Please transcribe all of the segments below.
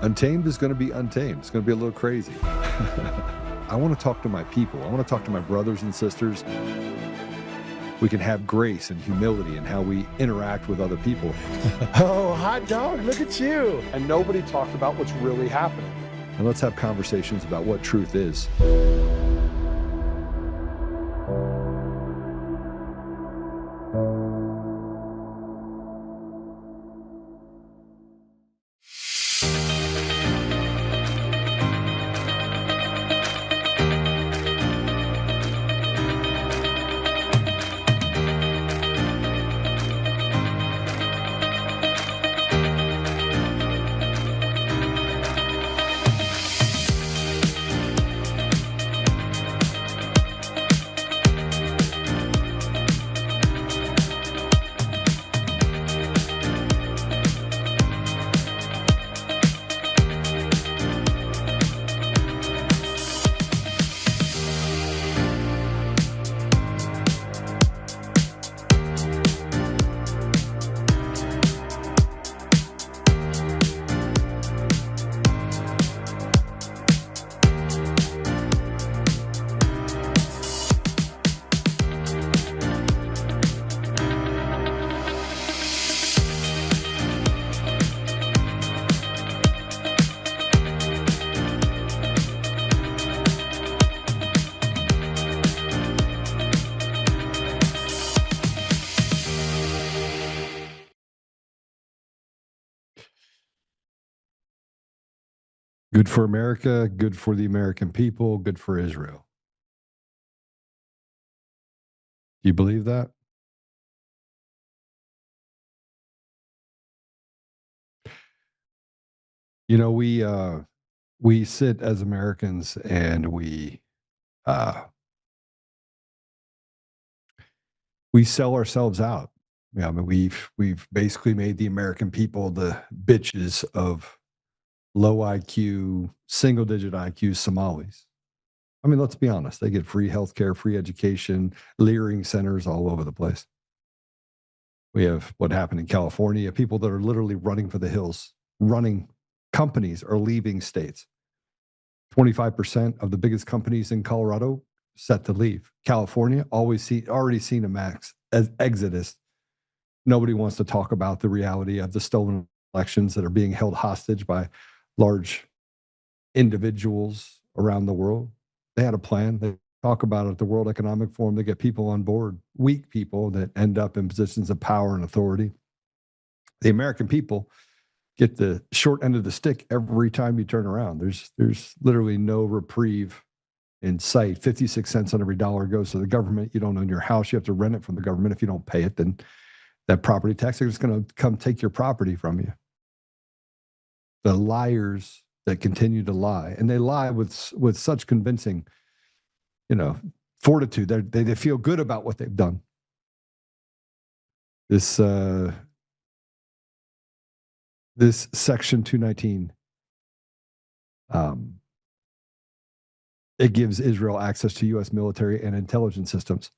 Untamed is going to be untamed. It's going to be a little crazy. I want to talk to my people. I want to talk to my brothers and sisters. We can have grace and humility in how we interact with other people. Oh, hot dog, look at you. And nobody talked about what's really happening. And let's have conversations about what truth is. Good for America, good for the American people, good for Israel. Do you believe that? You know, we sit as Americans and we sell ourselves out. Yeah, I mean, we've basically made the American people the bitches of low IQ, single digit IQ Somalis. I mean, let's be honest. They get free healthcare, free education, leering centers all over the place. We have what happened in California, people that are literally running for the hills, running. Companies are leaving states. 25% of the biggest companies in Colorado set to leave. California already seen a max exodus. Nobody wants to talk about the reality of the stolen elections that are being held hostage by large individuals around the world. They had a plan. They talk about it at the World Economic Forum. They get people on board, weak people that end up in positions of power and authority. The American people get the short end of the stick every time you turn around. There's literally no reprieve in sight. 56 cents on every dollar goes to the government. You don't own your house. You have to rent it from the government. If you don't pay it, then that property tax is going to come take your property from you. The liars that continue to lie, and they lie with such convincing, fortitude. They feel good about what they've done. This Section 219, it gives Israel access to U.S. military and intelligence systems,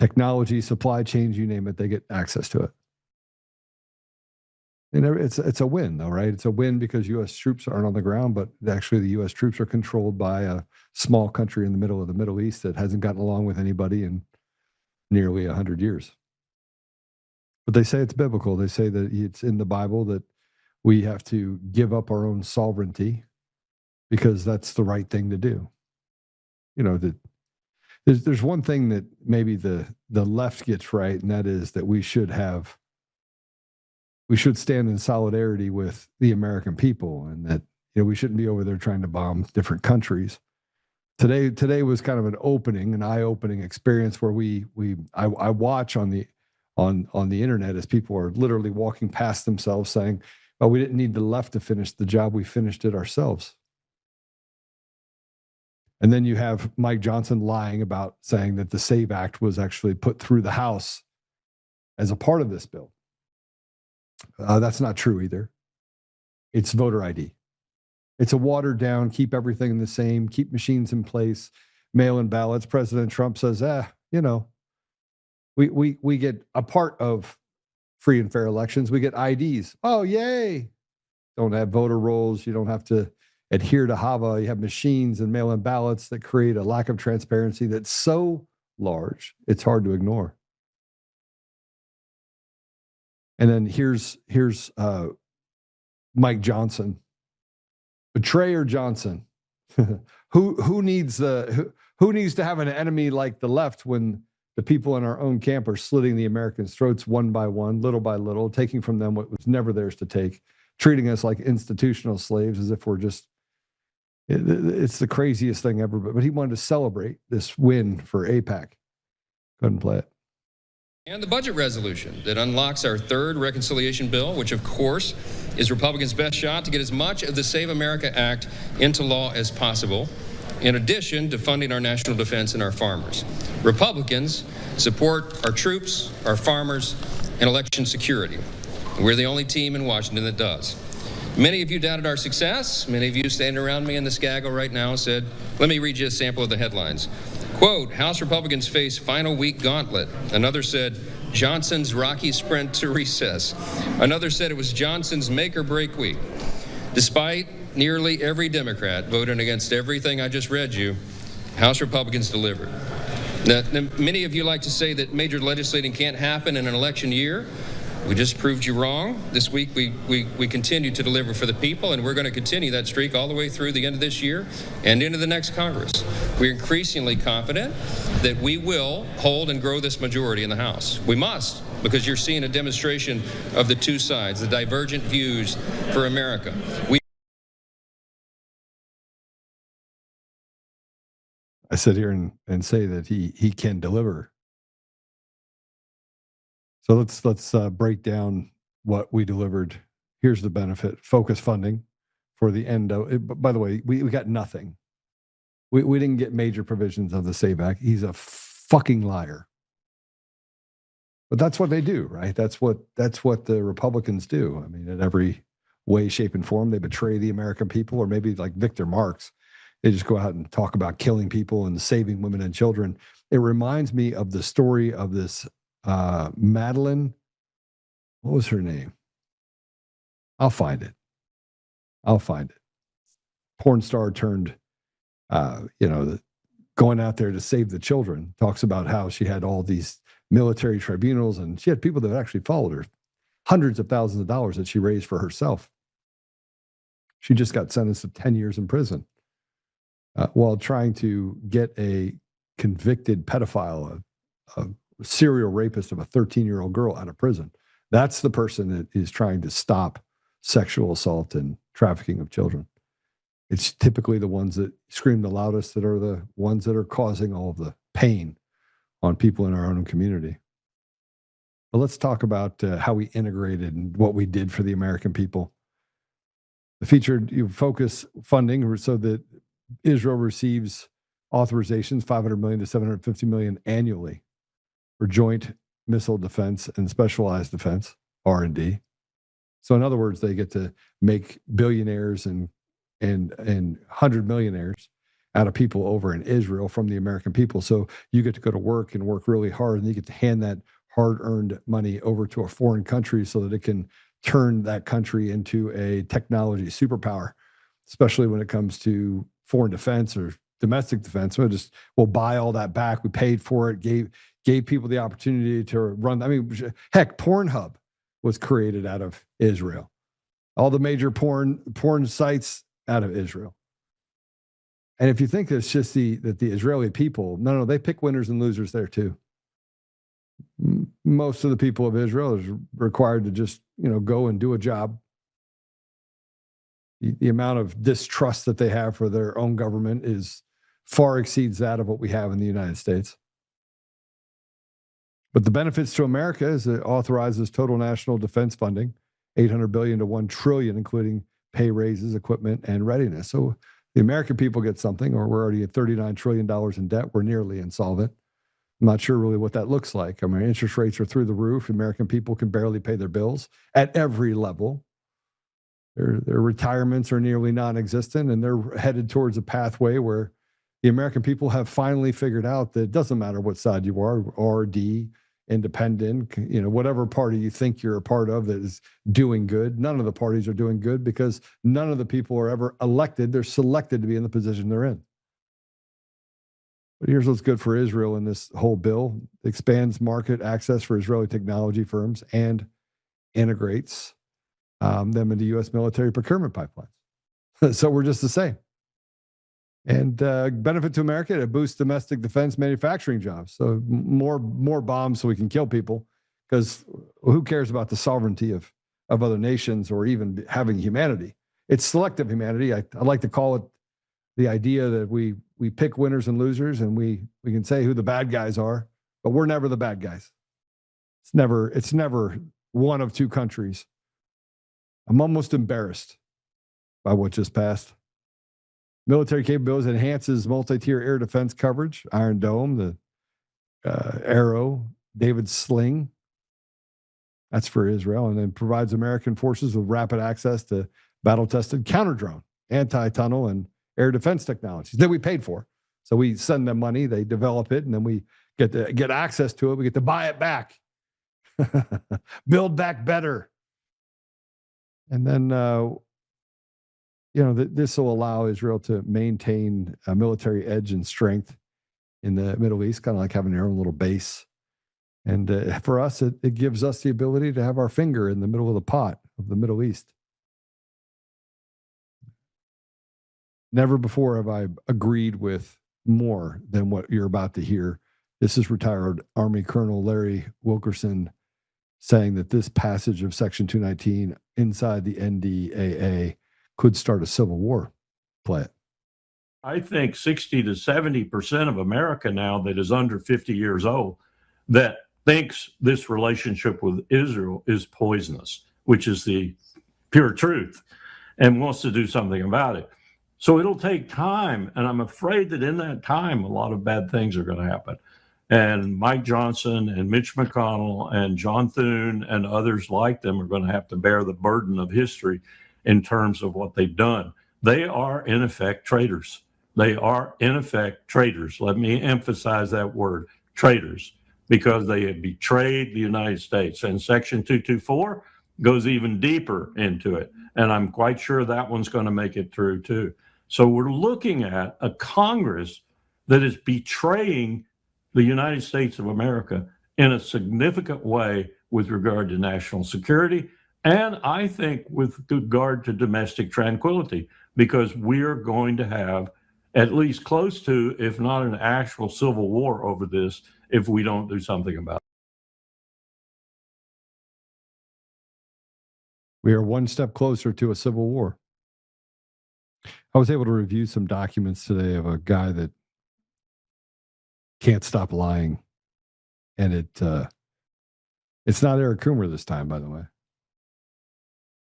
technology, supply chains, you name it, they get access to it. And it's a win, though, right? It's a win because U.S. troops aren't on the ground, but actually the U.S. troops are controlled by a small country in the middle of the Middle East that hasn't gotten along with anybody in nearly 100 years. But they say it's biblical. They say that it's in the Bible that we have to give up our own sovereignty because that's the right thing to do. There's one thing that maybe the left gets right, and that is that we should stand in solidarity with the American people, and that we shouldn't be over there trying to bomb different countries. Today was kind of an eye-opening experience where I watch on the internet as people are literally walking past themselves saying, "Oh, we didn't need the left to finish the job; we finished it ourselves." And then you have Mike Johnson lying about saying that the SAVE Act was actually put through the House as a part of this bill. That's not true either. It's voter ID. It's a watered down, keep everything the same, keep machines in place, mail-in ballots. President Trump says, we get a part of free and fair elections. We get IDs. Oh, yay. don't have voter rolls. You don't have to adhere to HAVA. You have machines and mail-in ballots that create a lack of transparency that's so large, it's hard to ignore. And then here's Mike Johnson, betrayer Johnson. who needs to have an enemy like the left when the people in our own camp are slitting the Americans' throats one by one, little by little, taking from them what was never theirs to take, treating us like institutional slaves as if we're just, it's the craziest thing ever. But he wanted to celebrate this win for AIPAC. Couldn't play it. And the budget resolution that unlocks our third reconciliation bill, which of course is Republicans' best shot to get as much of the Save America Act into law as possible, in addition to funding our national defense and our farmers. Republicans support our troops, our farmers, and election security. We're the only team in Washington that does. Many of you doubted our success. Many of you standing around me in the Skaggle right now said, let me read you a sample of the headlines. Quote, House Republicans face final week gauntlet. Another said, Johnson's rocky sprint to recess. Another said it was Johnson's make or break week. Despite nearly every Democrat voting against everything I just read you, House Republicans delivered. Now, many of you like to say that major legislating can't happen in an election year. We just proved you wrong. This week, we continue to deliver for the people, and we're going to continue that streak all the way through the end of this year and into the next Congress. We're increasingly confident that we will hold and grow this majority in the House. We must, because you're seeing a demonstration of the two sides, the divergent views for America. I sit here and say that he can deliver. So let's break down what we delivered. Here's the benefit: focus funding for the end of. By the way, we got nothing. We didn't get major provisions of the SAVE Act. He's a fucking liar. But that's what they do, right? That's what the Republicans do. I mean, in every way, shape, and form, they betray the American people, or maybe like Victor Marx, they just go out and talk about killing people and saving women and children. It reminds me of the story of this. Madeline, what was her name? I'll find it. Porn star turned, going out there to save the children. Talks about how she had all these military tribunals, and she had people that actually followed her. Hundreds of thousands of dollars that she raised for herself. She just got sentenced to 10 years in prison while trying to get a convicted pedophile, a serial rapist of a 13-year-old girl out of prison. That's the person that is trying to stop sexual assault and trafficking of children. It's typically the ones that scream the loudest that are the ones that are causing all of the pain on people in our own community. But let's talk about how we integrated and what we did for the American people. The featured focus funding so that Israel receives authorizations, $500 million to $750 million annually, for joint missile defense and specialized defense, R&D. So in other words, they get to make billionaires and 100 millionaires out of people over in Israel from the American people. So you get to go to work and work really hard, and you get to hand that hard-earned money over to a foreign country so that it can turn that country into a technology superpower, especially when it comes to foreign defense or domestic defense. We'll buy all that back. We paid for it, gave people the opportunity to run. I mean, heck, Pornhub was created out of Israel. All the major porn sites out of Israel. And if you think it's just that the Israeli people, no, they pick winners and losers there too. Most of the people of Israel is required to just, go and do a job. The amount of distrust that they have for their own government far exceeds that of what we have in the United States. But the benefits to America is it authorizes total national defense funding, $800 billion to $1 trillion, including pay raises, equipment, and readiness. So the American people get something, or we're already at $39 trillion in debt. We're nearly insolvent. I'm not sure really what that looks like. I mean, interest rates are through the roof. American people can barely pay their bills at every level. Their retirements are nearly non-existent, and they're headed towards a pathway where the American people have finally figured out that it doesn't matter what side you are, R, D, independent, whatever party you think you're a part of that is doing good. None of the parties are doing good because none of the people are ever elected. They're selected to be in the position they're in. But here's what's good for Israel in this whole bill. It expands market access for Israeli technology firms and integrates them into U.S. military procurement pipelines. So we're just the same. And benefit to America, it boosts domestic defense manufacturing jobs. So more bombs so we can kill people, because who cares about the sovereignty of other nations or even having humanity? It's selective humanity. I like to call it the idea that we pick winners and losers, and we can say who the bad guys are, but we're never the bad guys. It's never one of two countries. I'm almost embarrassed by what just passed. Military capabilities enhances multi-tier air defense coverage, Iron Dome, the Arrow, David Sling. That's for Israel. And then provides American forces with rapid access to battle-tested counter-drone, anti-tunnel, and air defense technologies that we paid for. So we send them money, they develop it, and then we get access to it. We get to buy it back, build back better. And then, this will allow Israel to maintain a military edge and strength in the Middle East, kind of like having their own little base. And for us, it gives us the ability to have our finger in the middle of the pot of the Middle East. Never before have I agreed with more than what you're about to hear. This is retired Army Colonel Larry Wilkerson saying that this passage of Section 219 inside the NDAA could start a civil war. Play it. I think 60 to 70% of America now that is under 50 years old that thinks this relationship with Israel is poisonous, which is the pure truth, and wants to do something about it. So it'll take time, and I'm afraid that in that time, a lot of bad things are going to happen. And Mike Johnson and Mitch McConnell and John Thune and others like them are going to have to bear the burden of history in terms of what they've done. They are, in effect, traitors. They are, in effect, traitors. Let me emphasize that word, traitors, because they have betrayed the United States. And Section 224 goes even deeper into it. And I'm quite sure that one's going to make it through, too. So we're looking at a Congress that is betraying the United States of America in a significant way with regard to national security, and I think with regard to domestic tranquility, because we're going to have at least close to, if not an actual civil war over this, if we don't do something about it. We are one step closer to a civil war. I was able to review some documents today of a guy that can't stop lying. And it's not Eric Coomer this time, by the way.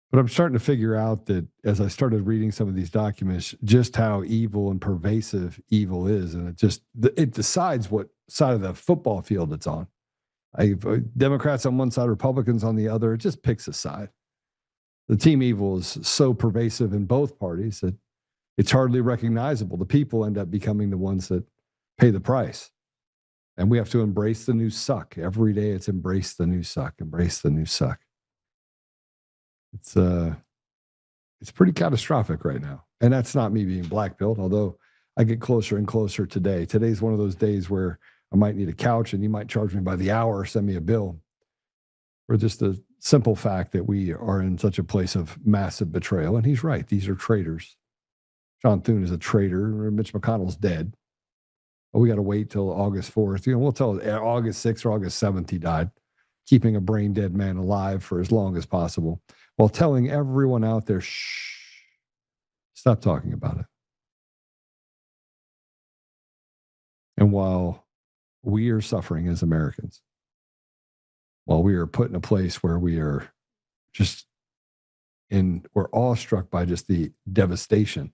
But I'm starting to figure out that as I started reading some of these documents, just how evil and pervasive evil is. And it decides what side of the football field it's on. Democrats on one side, Republicans on the other. It just picks a side. The team evil is so pervasive in both parties that it's hardly recognizable. The people end up becoming the ones that pay the price. And we have to embrace the new suck. Every day it's embrace the new suck, embrace the new suck. It's pretty catastrophic right now. And that's not me being black-pilled, although I get closer and closer today. Today's one of those days where I might need a couch and you might charge me by the hour or send me a bill. Or just the simple fact that we are in such a place of massive betrayal. And he's right. These are traitors. John Thune is a traitor. Mitch McConnell's dead. Oh, we got to wait till August 4th. We'll tell August 6th or August 7th he died, keeping a brain dead man alive for as long as possible, while telling everyone out there, shh, stop talking about it. And while we are suffering as Americans, while we are put in a place where we are we're awestruck by just the devastation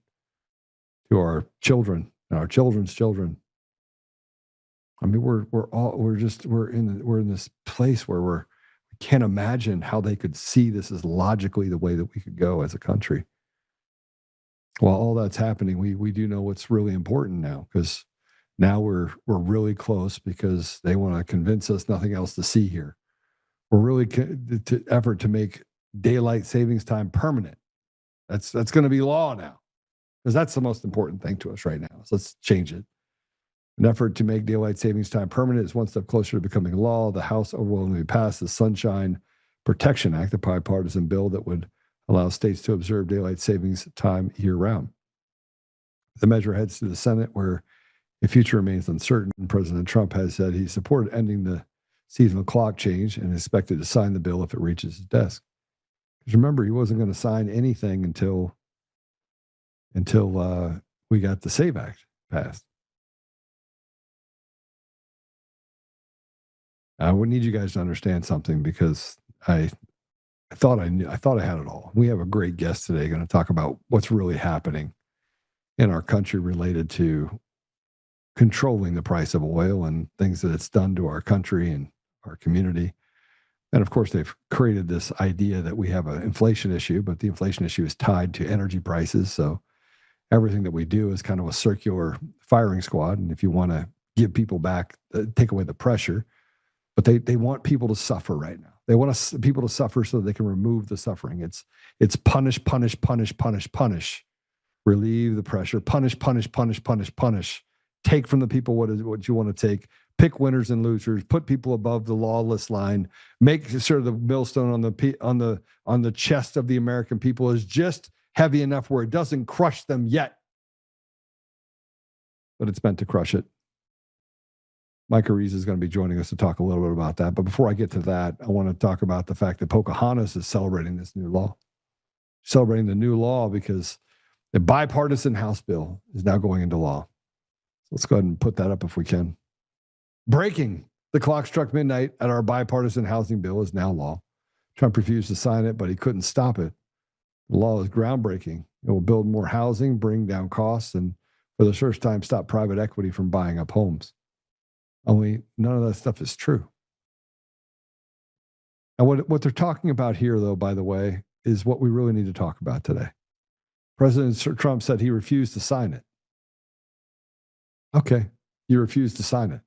to our children and our children's children. I mean, we're in this place where we can't imagine how they could see this as logically the way that we could go as a country. While all that's happening, we do know what's really important now, because Now we're really close because they want to convince us nothing else to see here. We're really to effort to make daylight savings time permanent. That's going to be law now, because that's the most important thing to us right now. So let's change it. An effort to make daylight savings time permanent is one step closer to becoming law. The House overwhelmingly passed the Sunshine Protection Act, a bipartisan bill that would allow states to observe daylight savings time year-round. The measure heads to the Senate, where the future remains uncertain. President Trump has said he supported ending the seasonal clock change and is expected to sign the bill if it reaches his desk. Because remember, he wasn't going to sign anything until we got the SAVE Act passed. I would need you guys to understand something, because I thought I had it all. We have a great guest today going to talk about what's really happening in our country related to controlling the price of oil and things that it's done to our country and our community. And of course, they've created this idea that we have an inflation issue, but the inflation issue is tied to energy prices. So everything that we do is kind of a circular firing squad. And if you want to give people back, take away the pressure, but they want people to suffer right now. They want people to suffer so that they can remove the suffering. It's punish, punish, punish, punish, punish. Relieve the pressure. Punish, punish, punish, punish, punish. Take from the people what you want to take. Pick winners and losers. Put people above the lawless line. Make sure the millstone on the chest of the American people is just heavy enough where it doesn't crush them yet, but it's meant to crush it. Mike Ariza is going to be joining us to talk a little bit about that. But before I get to that, I want to talk about the fact that Pocahontas is celebrating this new law. Celebrating the new law because the bipartisan House bill is now going into law. Let's go ahead and put that up if we can. Breaking. The clock struck midnight at our bipartisan housing bill is now law. Trump refused to sign it, but he couldn't stop it. The law is groundbreaking. It will build more housing, bring down costs, and for the first time, stop private equity from buying up homes. Only none of that stuff is true. And what they're talking about here, though, by the way, is what we really need to talk about today. President Trump said he refused to sign it. Okay, you refuse to sign it.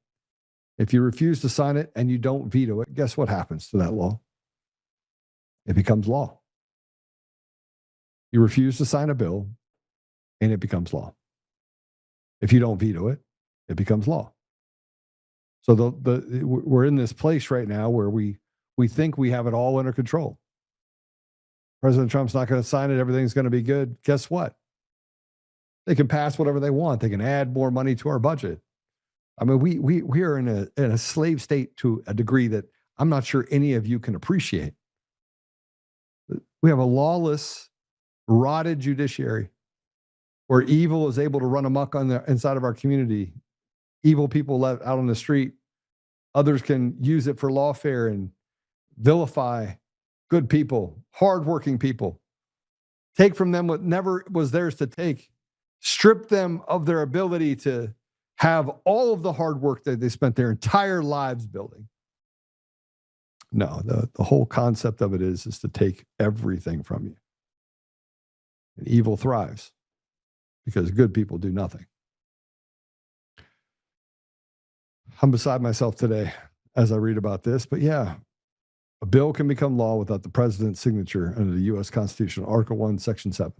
If you refuse to sign it and you don't veto it, guess what happens to that law? It becomes law. You refuse to sign a bill and it becomes law. If you don't veto it, it becomes law. So we're in this place right now where we think we have it all under control. President Trump's not going to sign it. Everything's going to be good. Guess what? They can pass whatever they want. They can add more money to our budget. I mean, we are in a slave state to a degree that I'm not sure any of you can appreciate. We have a lawless, rotted judiciary where evil is able to run amok on the inside of our community. Evil people let out on the street. Others can use it for lawfare and vilify good people, hardworking people. Take from them what never was theirs to take. Strip them of their ability to have all of the hard work that they spent their entire lives building. No, the whole concept of it is to take everything from you. And evil thrives because good people do nothing. I'm beside myself today as I read about this, but yeah, a bill can become law without the president's signature under the U.S. Constitution, Article 1, Section 7.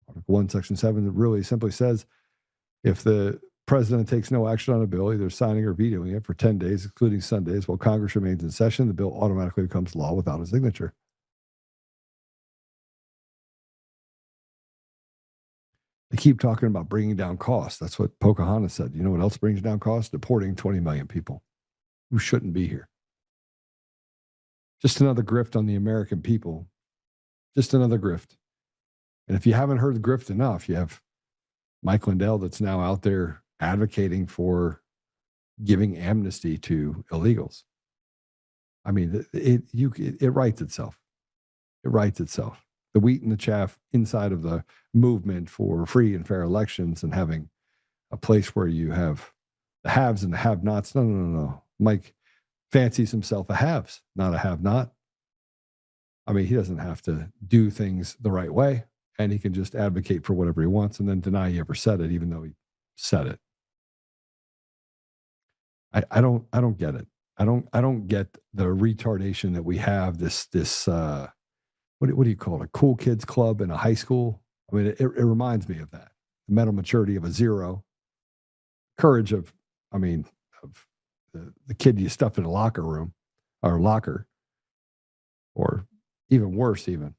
Article 1, Section 7 really simply says if the president takes no action on a bill, either signing or vetoing it for 10 days, excluding Sundays, while Congress remains in session, the bill automatically becomes law without a signature. They keep talking about bringing down costs. That's what Pocahontas said. You know what else brings down costs? Deporting 20 million people who shouldn't be here. Just another grift on the American people. Just another grift. And if you haven't heard the grift enough, you have Mike Lindell that's now out there advocating for giving amnesty to illegals. I mean, it writes itself. It writes itself. The wheat and the chaff inside of the movement for free and fair elections and having a place where you have the haves and the have-nots. No. Mike fancies himself a haves, not a have-not. I mean, he doesn't have to do things the right way, and he can just advocate for whatever he wants and then deny he ever said it, even though he said it. I don't get it. I don't get the retardation that we have. This what do you call it? A cool kids club in a high school. I mean, it reminds me of that. The mental maturity of a 0, courage of the kid you stuff in a locker room or locker, or even worse, even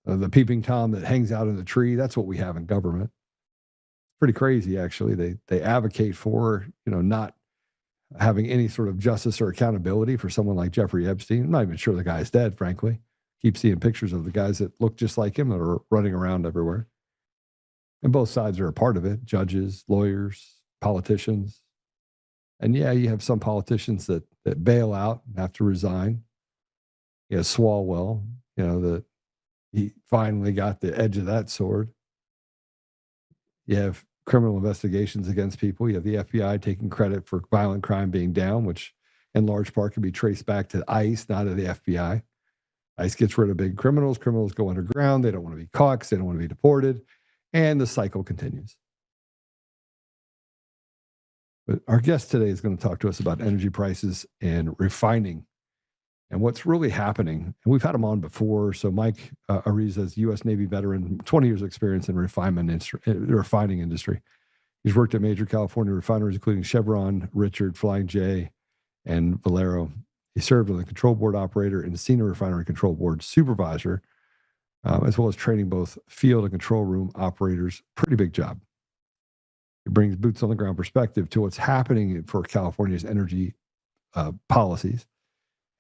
the peeping Tom that hangs out in the tree. That's what we have in government. Pretty crazy, actually. They advocate for, not having any sort of justice or accountability for someone like Jeffrey Epstein. I'm not even sure the guy's dead, frankly. Keep seeing pictures of the guys that look just like him that are running around everywhere. And both sides are a part of it. Judges, lawyers, politicians. And yeah, you have some politicians that bail out and have to resign. Swalwell, that he finally got the edge of that sword. You have criminal investigations against people. You have the FBI taking credit for violent crime being down, which in large part can be traced back to ICE, not to the FBI. ICE gets rid of big criminals. Criminals go underground. They don't want to be caught because they don't want to be deported. And the cycle continues. But our guest today is going to talk to us about energy prices and refining and what's really happening. And we've had him on before. So Mike Ariza is a U.S. Navy veteran, 20 years of experience in refining industry. He's worked at major California refineries, including Chevron, Richard, Flying J, and Valero. He served as the control board operator and senior refinery control board supervisor, as well as training both field and control room operators. Pretty big job. He brings boots on the ground perspective to what's happening for California's energy policies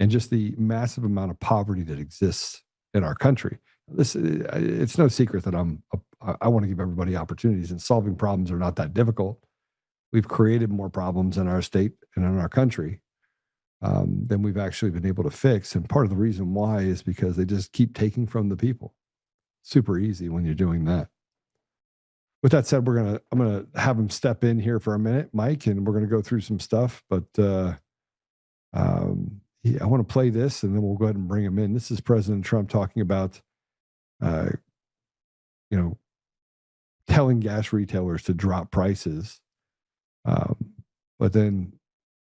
and just the massive amount of poverty that exists in our country. It's no secret that I want to give everybody opportunities, and solving problems are not that difficult. We've created more problems in our state and in our country than we've actually been able to fix. And part of the reason why is because they just keep taking from the people. Super easy when you're doing that. With that said, I'm gonna have him step in here for a minute, Mike, and we're gonna go through some stuff. But I want to play this, and then we'll go ahead and bring him in. This is President Trump talking about, telling gas retailers to drop prices. But then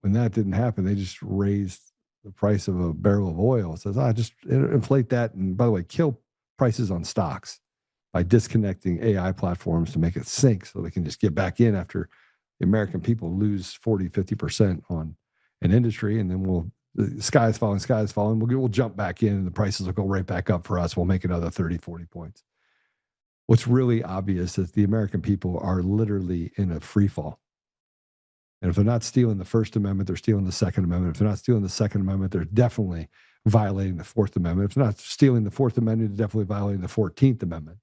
when that didn't happen, they just raised the price of a barrel of oil. It says, just inflate that. And by the way, kill prices on stocks by disconnecting AI platforms to make it sink so they can just get back in after the American people lose 40, 50% on an industry. And then the sky is falling. We'll jump back in and the prices will go right back up for us. We'll make another 30, 40 points. What's really obvious is the American people are literally in a free fall. And if they're not stealing the First Amendment, they're stealing the Second Amendment. If they're not stealing the Second Amendment, they're definitely violating the Fourth Amendment. If they're not stealing the Fourth Amendment, they're definitely violating the 14th Amendment.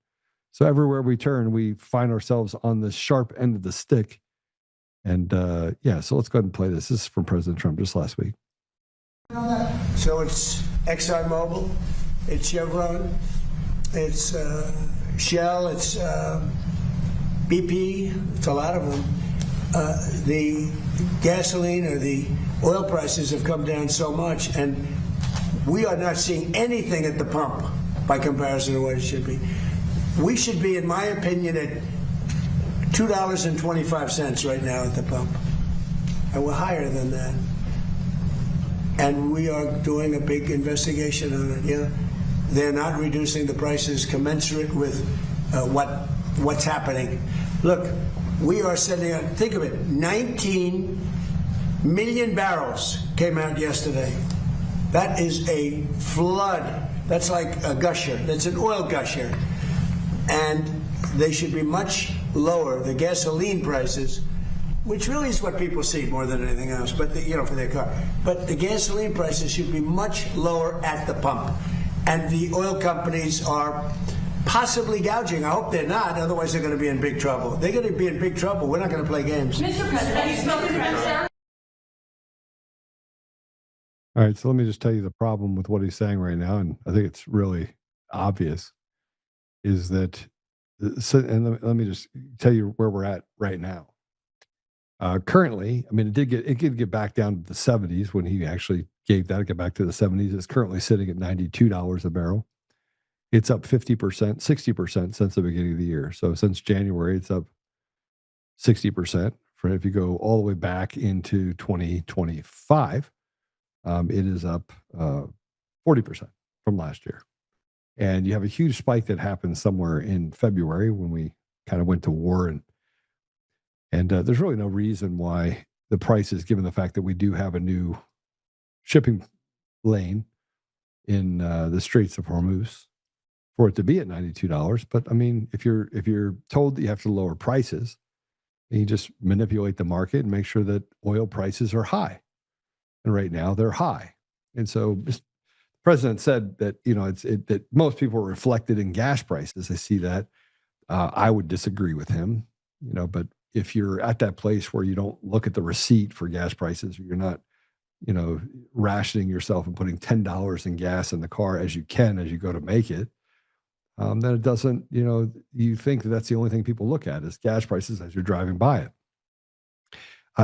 So everywhere we turn, we find ourselves on the sharp end of the stick. And so let's go ahead and play this. This is from President Trump just last week. So it's ExxonMobil, it's Chevron, it's Shell, it's BP, it's a lot of them. The gasoline or the oil prices have come down so much, and we are not seeing anything at the pump by comparison to what it should be. We should be, in my opinion, at $2.25 right now at the pump, and we're higher than that. And we are doing a big investigation on it. They're not reducing the prices commensurate with what's happening. Look, we are sending out, think of it, 19 million barrels came out yesterday. That is a flood. That's like a gusher. That's an oil gusher. And they should be much lower, the gasoline prices, which really is what people see more than anything else, but for their car. But the gasoline prices should be much lower at the pump. And the oil companies are possibly gouging. I hope they're not, otherwise they're going to be in big trouble. They're going to be in big trouble. We're not going to play games. Mr. President, you spoke to All right, so let me just tell you the problem with what he's saying right now, and I think it's really obvious, is that, and let me just tell you where we're at right now. Currently, I mean, it did get back down to the 70s when he actually gave that. It got back to the 70s. It's currently sitting at $92 a barrel. It's up 50%, 60% since the beginning of the year. So since January, it's up 60% different. If you go all the way back into 2025, it is up 40% from last year. And you have a huge spike that happened somewhere in February when we kind of went to war. And there's really no reason why the prices, given the fact that we do have a new shipping lane in the Straits of Hormuz, for it to be at $92. But I mean, if you're told that you have to lower prices, then you just manipulate the market and make sure that oil prices are high. And right now they're high. And so the president said that, that most people are reflected in gas prices. I see that. I would disagree with him, but if you're at that place where you don't look at the receipt for gas prices, or you're not, rationing yourself and putting $10 in gas in the car as you go to make it, then it doesn't, you think that that's the only thing people look at is gas prices as you're driving by it.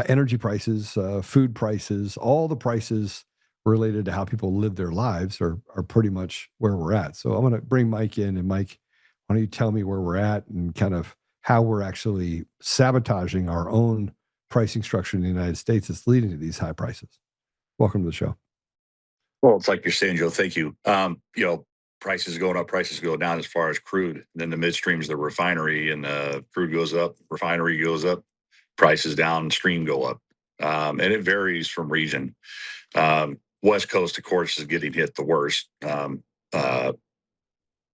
Energy prices, food prices, all the prices related to how people live their lives are pretty much where we're at. So I'm going to bring Mike in. And Mike, why don't you tell me where we're at and kind of how we're actually sabotaging our own pricing structure in the United States that's leading to these high prices. Welcome to the show. Well, it's like you're saying, Joe, thank you. Prices going up, prices go down as far as crude. And then the midstream is the refinery, and crude goes up, refinery goes up, prices downstream go up. And it varies from region. West Coast, of course, is getting hit the worst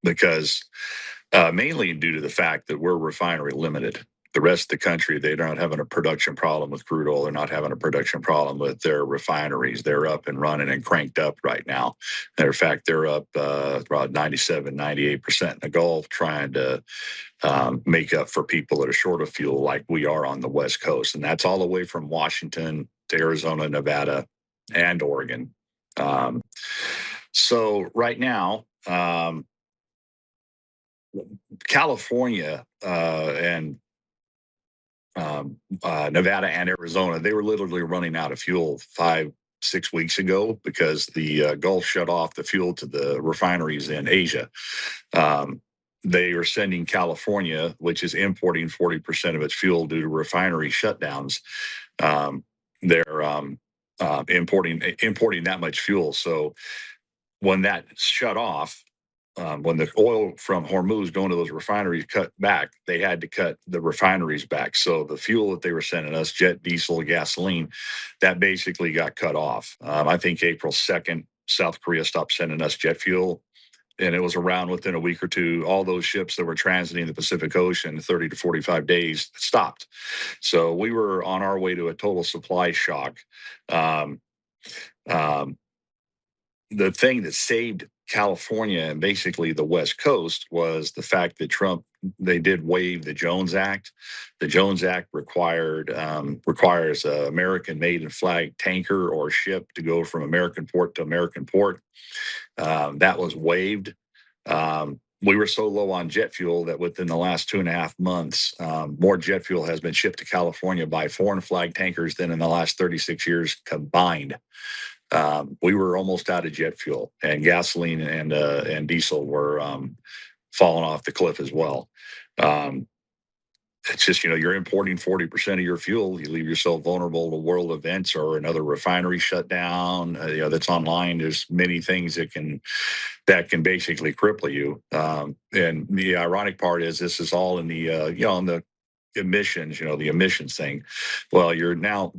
because mainly due to the fact that we're refinery limited. The rest of the country, they're not having a production problem with crude oil. They're not having a production problem with their refineries. They're up and running and cranked up right now. Matter of fact, they're up about 97, 98% in the Gulf, trying to make up for people that are short of fuel like we are on the West Coast. And that's all the way from Washington to Arizona, Nevada, and Oregon. So right now, California and Nevada and Arizona, they were literally running out of fuel 5-6 weeks ago because the Gulf shut off the fuel to the refineries in Asia. They are sending California, which is importing 40% of its fuel due to refinery shutdowns. They're importing that much fuel. So when that shut off, when the oil from Hormuz going to those refineries cut back, they had to cut the refineries back. So the fuel that they were sending us, jet, diesel, gasoline, that basically got cut off. I think April 2nd, South Korea stopped sending us jet fuel. And it was around within a week or two, all those ships that were transiting the Pacific Ocean 30 to 45 days stopped. So we were on our way to a total supply shock. The thing that saved California and basically the West Coast was the fact that Trump, they did waive the Jones Act. The Jones Act requires an American-made and flag tanker or ship to go from American port to American port. That was waived. We were so low on jet fuel that within the last 2.5 months, more jet fuel has been shipped to California by foreign flag tankers than in the last 36 years combined. We were almost out of jet fuel, and gasoline and diesel were falling off the cliff as well. It's just, you're importing 40% of your fuel. You leave yourself vulnerable to world events or another refinery shutdown. That's online. There's many things that can basically cripple you. And the ironic part is this is all in the on the emissions. The emissions thing. Well, you're now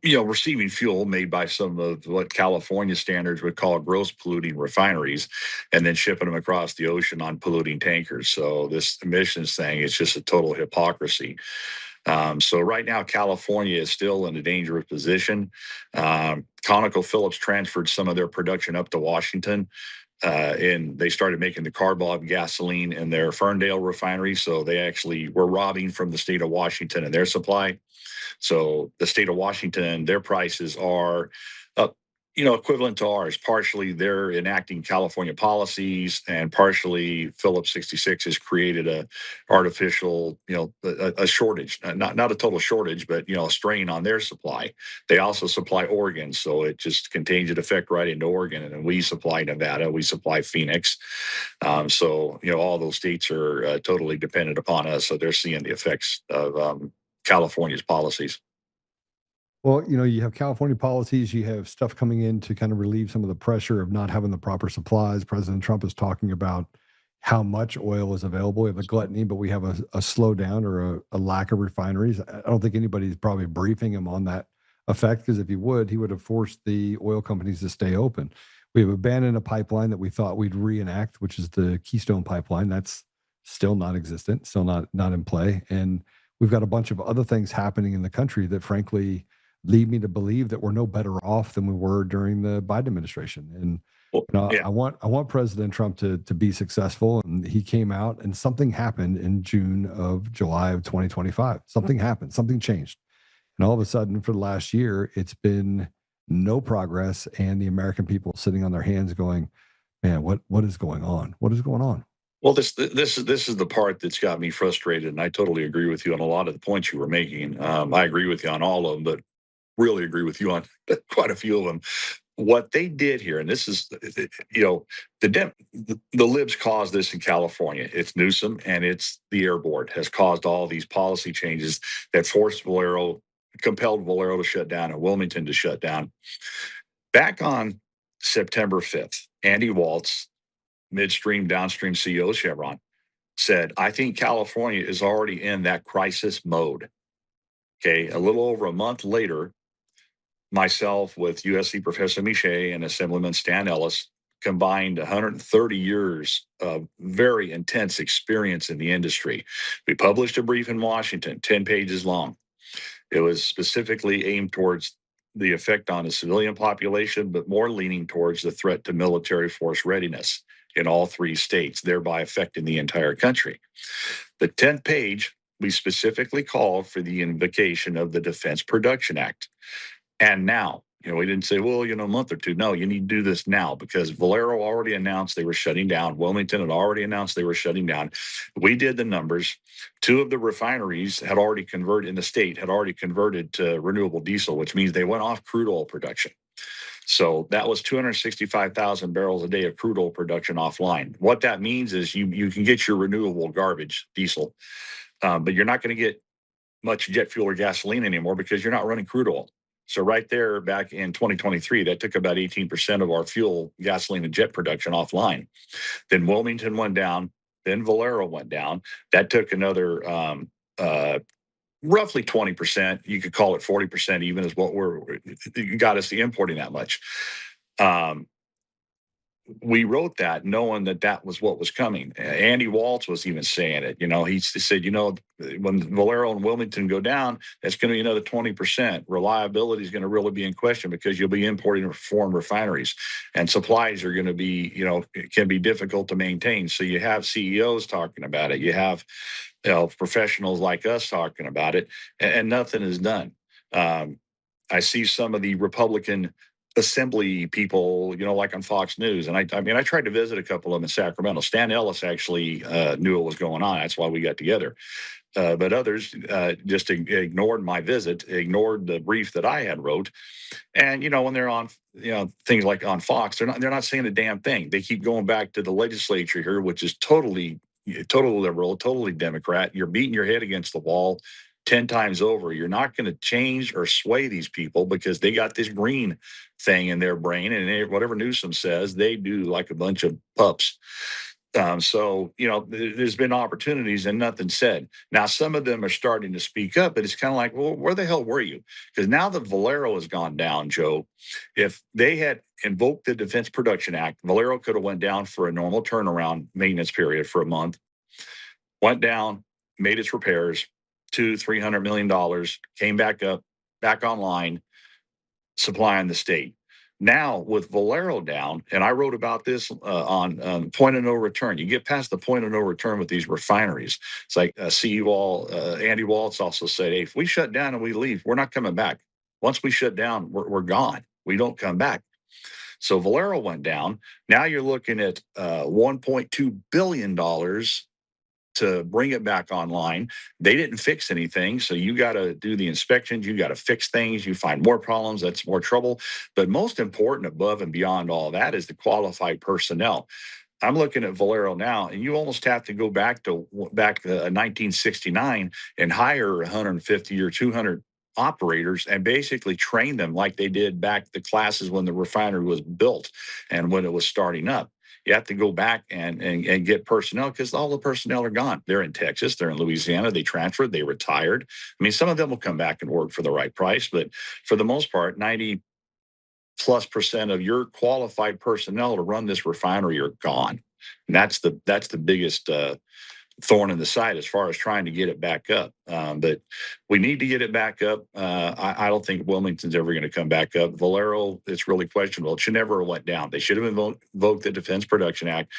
receiving fuel made by some of what California standards would call gross polluting refineries, and then shipping them across the ocean on polluting tankers. So this emissions thing is just a total hypocrisy. So right now, California is still in a dangerous position. ConocoPhillips transferred some of their production up to Washington. And they started making the carbob gasoline in their Ferndale refinery. So they actually were robbing from the state of Washington and their supply. So the state of Washington, their prices are up, equivalent to ours. Partially, they're enacting California policies, and partially, Phillips 66 has created a artificial, a shortage, not a total shortage, but a strain on their supply. They also supply Oregon, so it just continues to affect right into Oregon, and then we supply Nevada, we supply Phoenix. So all those states are totally dependent upon us, so they're seeing the effects of California's policies. Well, you have California policies, you have stuff coming in to kind of relieve some of the pressure of not having the proper supplies. President Trump is talking about how much oil is available. We have a gluttony, but we have a slowdown or a lack of refineries. I don't think anybody's probably briefing him on that effect, because if he would have forced the oil companies to stay open. We have abandoned a pipeline that we thought we'd reenact, which is the Keystone pipeline. That's still non-existent, still not in play. And we've got a bunch of other things happening in the country that frankly lead me to believe that we're no better off than we were during the Biden administration. And I want President Trump to be successful. And he came out and something happened in July of 2025. Something happened, something changed. And all of a sudden for the last year, it's been no progress. And the American people sitting on their hands going, man, what is going on? What is going on? Well, this is the part that's got me frustrated. And I totally agree with you on a lot of the points you were making. I agree with you on all of them, but really agree with you on quite a few of them. What they did here, and this is, the libs caused this in California. It's Newsom and it's the Air Board has caused all these policy changes that compelled Valero to shut down and Wilmington to shut down. Back on September 5th, Andy Waltz, midstream, downstream CEO of Chevron, said, I think California is already in that crisis mode. Okay, a little over a month later, myself with USC Professor Miche and Assemblyman Stan Ellis combined 130 years of very intense experience in the industry. We published a brief in Washington, 10 pages long. It was specifically aimed towards the effect on the civilian population, but more leaning towards the threat to military force readiness in all 3 states, thereby affecting the entire country. The 10th page, we specifically called for the invocation of the Defense Production Act. And now, we didn't say, well, a month or two. No, you need to do this now because Valero already announced they were shutting down. Wilmington had already announced they were shutting down. We did the numbers. 2 of the refineries had already converted to renewable diesel, which means they went off crude oil production. So that was 265,000 barrels a day of crude oil production offline. What that means is you can get your renewable garbage diesel, but you're not going to get much jet fuel or gasoline anymore because you're not running crude oil. So right there, back in 2023, that took about 18% of our fuel, gasoline, and jet production offline. Then Wilmington went down. Then Valero went down. That took another roughly 20%. You could call it 40% even is what got us to importing that much. We wrote that knowing that was what was coming. Andy Waltz was even saying it. He said, when Valero and Wilmington go down, that's going to be another 20%. Reliability is going to really be in question because you'll be importing foreign refineries, and supplies are going to be, can be difficult to maintain. So you have CEOs talking about it. You have professionals like us talking about it, and nothing is done. I see some of the Republican assembly people, like on Fox News. And I tried to visit a couple of them in Sacramento. Stan Ellis actually knew what was going on. That's why we got together. But others just ignored my visit, ignored the brief that I had wrote. And, when they're on, things like on Fox, they're not saying a damn thing. They keep going back to the legislature here, which is totally liberal, totally Democrat. You're beating your head against the wall 10 times over. You're not going to change or sway these people because they got this green thing in their brain, and whatever Newsom says, they do like a bunch of pups. So, there's been opportunities and nothing said. Now, some of them are starting to speak up, but it's kind of like, well, where the hell were you? Because now that Valero has gone down, Joe, if they had invoked the Defense Production Act, Valero could have went down for a normal turnaround maintenance period for a month, went down, made its repairs, $200-300 million, came back up, back online, supplying the state. Now with Valero down, and I wrote about this on point of no return. You get past the point of no return with these refineries. It's like Andy Waltz also said, hey, if we shut down and we leave, we're not coming back. Once we shut down, we're gone. We don't come back. So Valero went down. Now you're looking at $1.2 billion to bring it back online. They didn't fix anything. So you got to do the inspections. You got to fix things. You find more problems. That's more trouble. But most important above and beyond all that is the qualified personnel. I'm looking at Valero now, and you almost have to go back to 1969 and hire 150 or 200 operators and basically train them like they did back the classes when the refinery was built and when it was starting up. You have to go back and get personnel because all the personnel are gone. They're in Texas, they're in Louisiana, they transferred, they retired. I mean, some of them will come back and work for the right price, but for the most part, 90+% of your qualified personnel to run this refinery are gone. And that's the biggest thorn in the side as far as trying to get it back up. But we need to get it back up. I don't think Wilmington's ever going to come back up. Valero, it's really questionable. It should never have went down. They should have invoked the Defense Production Act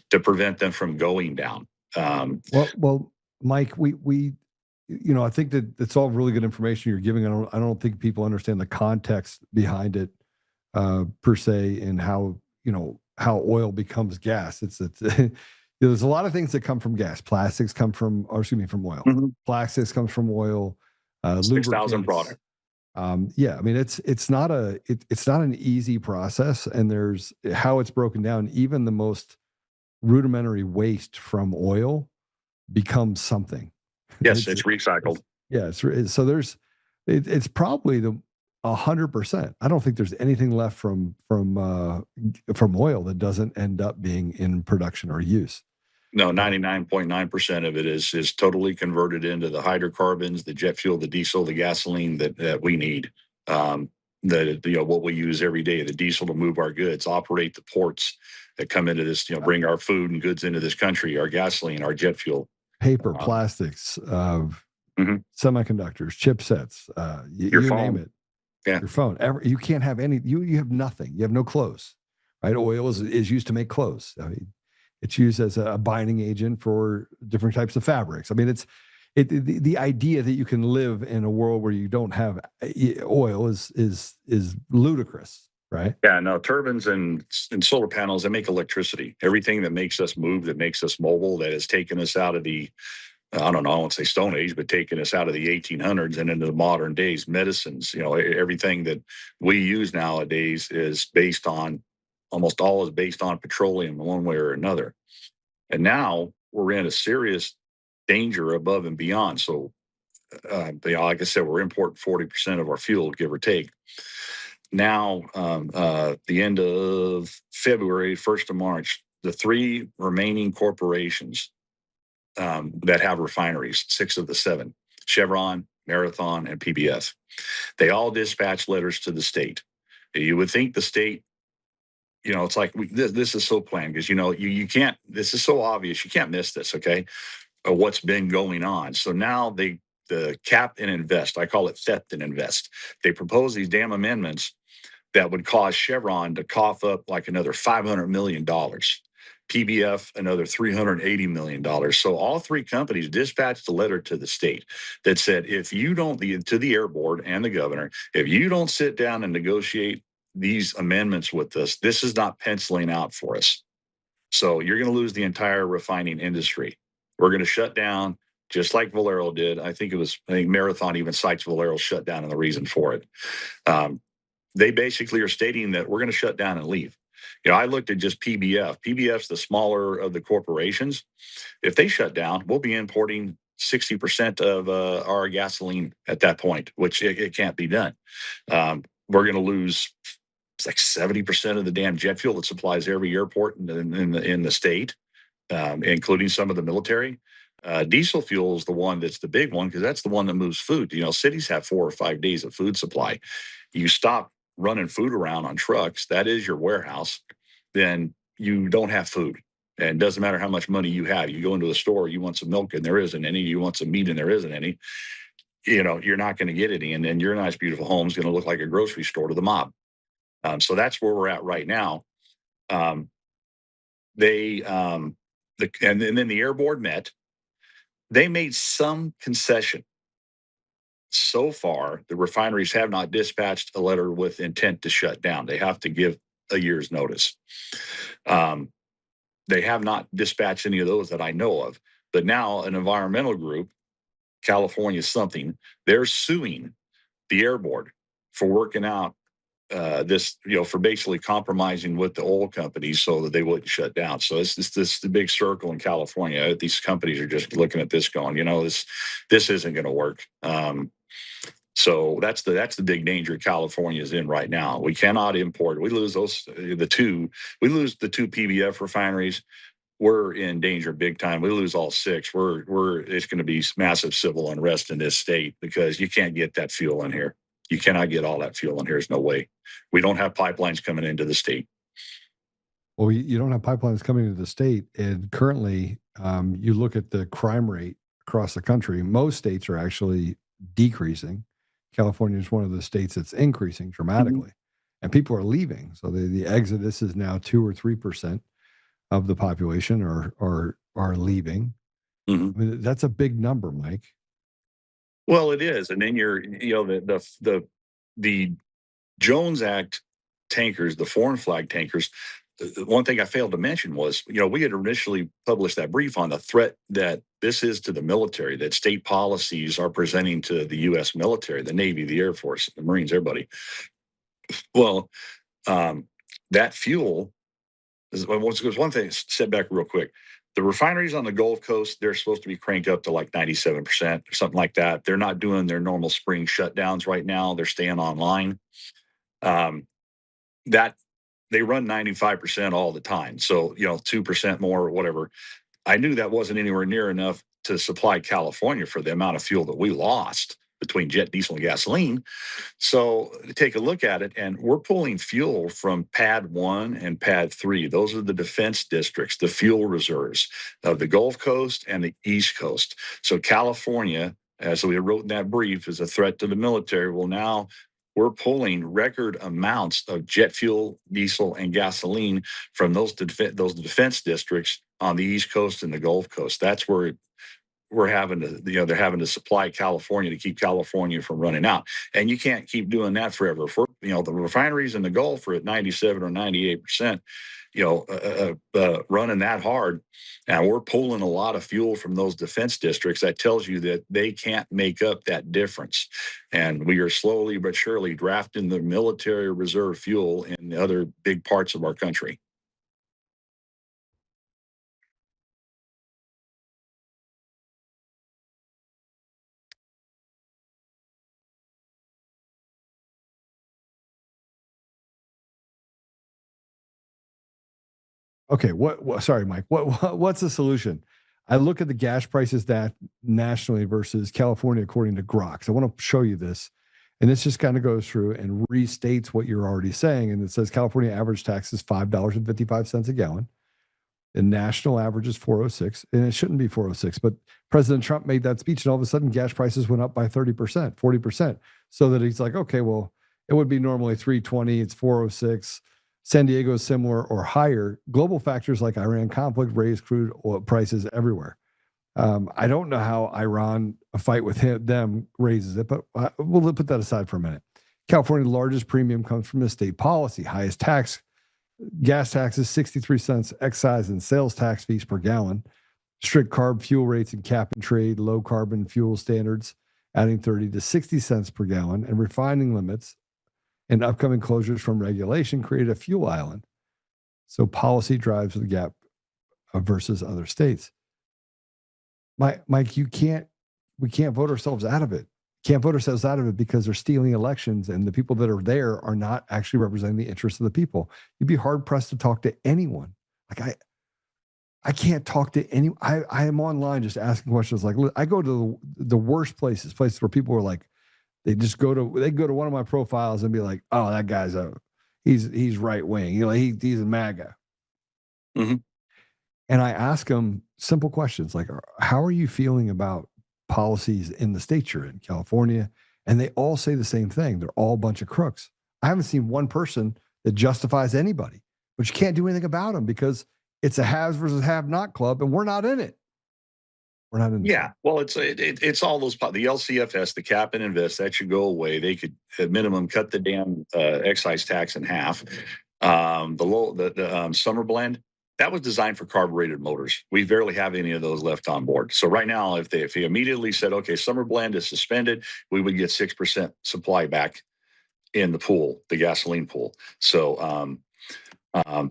to prevent them from going down. Well, Mike, we I think that it's all really good information you're giving. I don't think people understand the context behind it per se, and how oil becomes gas. It's there's a lot of things that come from gas. Plastics come from oil. Mm-hmm. Plastics comes from oil. 6,000 product. Yeah, I mean it's not an easy process, and there's how it's broken down. Even the most rudimentary waste from oil becomes something. Yes, it's recycled. It's probably 100%. I don't think there's anything left from oil that doesn't end up being in production or use. No, 99.9% of it is totally converted into the hydrocarbons, the jet fuel, the diesel, the gasoline that we need. What we use every day, the diesel to move our goods, operate the ports that come into this, bring our food and goods into this country, our gasoline, our jet fuel. Paper, plastics, semiconductors, chipsets, your you phone. name it. Yeah. Your phone. You can't have any. You have nothing. You have no clothes, right? Oil is used to make clothes. I mean, it's used as a binding agent for different types of fabrics. I mean, the idea that you can live in a world where you don't have oil is ludicrous, right? Yeah, no, turbines and solar panels, they make electricity. Everything that makes us move, that makes us mobile, that has taken us out of the, I don't know, I won't say Stone Age, but taken us out of the 1800s and into the modern days. Medicines, everything that we use nowadays is based on, almost all is based on petroleum in one way or another. And now we're in a serious danger above and beyond. So, like I said, we're importing 40% of our fuel, give or take. Now, the end of February, 1st of March, the 3 remaining corporations that have refineries, 6 of the 7, Chevron, Marathon, and PBF, they all dispatch letters to the state. You would think the state, it's like this is so planned because, you can't, this is so obvious. You can't miss this, okay, what's been going on. So now the cap and invest, I call it theft and invest. They propose these damn amendments that would cause Chevron to cough up like another $500 million. PBF, another $380 million. So all 3 companies dispatched a letter to the state that said, if you don't, to the air board and the governor, if you don't sit down and negotiate these amendments with us, this is not penciling out for us. So you're going to lose the entire refining industry. We're going to shut down, just like Valero did. I think Marathon even cites Valero's shutdown and the reason for it. They basically are stating that we're going to shut down and leave. I looked at just PBF. PBF's the smaller of the corporations. If they shut down, we'll be importing 60% of our gasoline at that point, which it can't be done. We're going to lose, it's like 70% of the damn jet fuel that supplies every airport in the state, including some of the military. Diesel fuel is the one that's the big one because that's the one that moves food. Cities have 4 or 5 days of food supply. You stop running food around on trucks, that is your warehouse, then you don't have food. And it doesn't matter how much money you have. You go into a store, you want some milk and there isn't any. You want some meat and there isn't any. You're not going to get any. And then your nice, beautiful home is going to look like a grocery store to the mob. So that's where we're at right now. And then the air board met. They made some concession. So far, the refineries have not dispatched a letter with intent to shut down. They have to give a year's notice. They have not dispatched any of those that I know of. But now an environmental group, California something, they're suing the air board for working out this, for basically compromising with the oil companies so that they wouldn't shut down. So it's this the big circle in California. These companies are just looking at this going, this isn't going to work. So that's the big danger California is in right now. We cannot import. We lose the two PBF refineries. We're in danger big time. We lose all six. It's going to be massive civil unrest in this state because you can't get that fuel in here. You cannot get all that fuel in here. There's no way. We don't have pipelines coming into the state. Well, you don't have pipelines coming into the state. And currently, you look at the crime rate across the country, most states are actually decreasing. California is one of the states that's increasing dramatically. And people are leaving. So the exodus is now 2 or 3% of the population are leaving. I mean, that's a big number, Mike. Well, it is. And then the Jones Act tankers, the foreign flag tankers. One thing I failed to mention was, we had initially published that brief on the threat that this is to the military, that state policies are presenting to the U.S. military, the Navy, the Air Force, the Marines, everybody. Well, that fuel is one thing. Step back real quick. The refineries on the Gulf Coast, they're supposed to be cranked up to like 97% or something like that. They're not doing their normal spring shutdowns right now. They're staying online. That they run 95% all the time. So, 2% more or whatever. I knew that wasn't anywhere near enough to supply California for the amount of fuel that we lost between jet, diesel, and gasoline. So take a look at it, and we're pulling fuel from Pad 1 and Pad 3. Those are the defense districts, the fuel reserves of the Gulf Coast and the East Coast. So California, as we wrote in that brief, is a threat to the military. Well, now we're pulling record amounts of jet fuel, diesel, and gasoline from those defense districts on the East Coast and the Gulf Coast. That's where we're having to, they're having to supply California to keep California from running out. And you can't keep doing that forever. The refineries in the Gulf are at 97 or 98%, running that hard. Now we're pulling a lot of fuel from those defense districts. That tells you that they can't make up that difference. And we are slowly but surely drafting the military reserve fuel in the other big parts of our country. Okay, sorry, Mike. What's the solution? I look at the gas prices that nationally versus California according to Grok. I want to show you this. And this just kind of goes through and restates what you're already saying. And it says California average tax is $5.55 a gallon. The national average is 406, and it shouldn't be 406. But President Trump made that speech, and all of a sudden gas prices went up by 30%, 40%. So that he's like, okay, well, it would be normally 320, it's 406. San Diego is similar or higher. Global factors like Iran conflict raise crude oil prices everywhere. I don't know how Iran, a fight with them, raises it, but we'll put that aside for a minute. California's largest premium comes from the state policy. Highest tax, gas taxes, 63 cents, excise and sales tax fees per gallon. Strict carb fuel rates and cap and trade, low carbon fuel standards, adding 30 to 60 cents per gallon, and refining limits and upcoming closures from regulation created a fuel island. So policy drives the gap versus other states. Mike, we can't vote ourselves out of it. Can't vote ourselves out of it because they're stealing elections, and the people that are there are not actually representing the interests of the people. You'd be hard pressed to talk to anyone. Like I can't talk to any. I am online just asking questions. Like I go to the worst places where people are like, they go to one of my profiles and be like, oh, that guy's he's right wing. He's a MAGA. Mm-hmm. And I ask them simple questions like, how are you feeling about policies in the state you're in, California? And they all say the same thing. They're all a bunch of crooks. I haven't seen one person that justifies anybody, but you can't do anything about them because it's a haves versus have-not club, and we're not in it. We're not in. Yeah, well, it's all those, the LCFS, the cap and invest, that should go away. They could at minimum cut the damn excise tax in half. The summer blend, that was designed for carbureted motors. We barely have any of those left on board. So right now, if he immediately said, okay, summer blend is suspended, we would get 6% supply back in the pool, the gasoline pool. So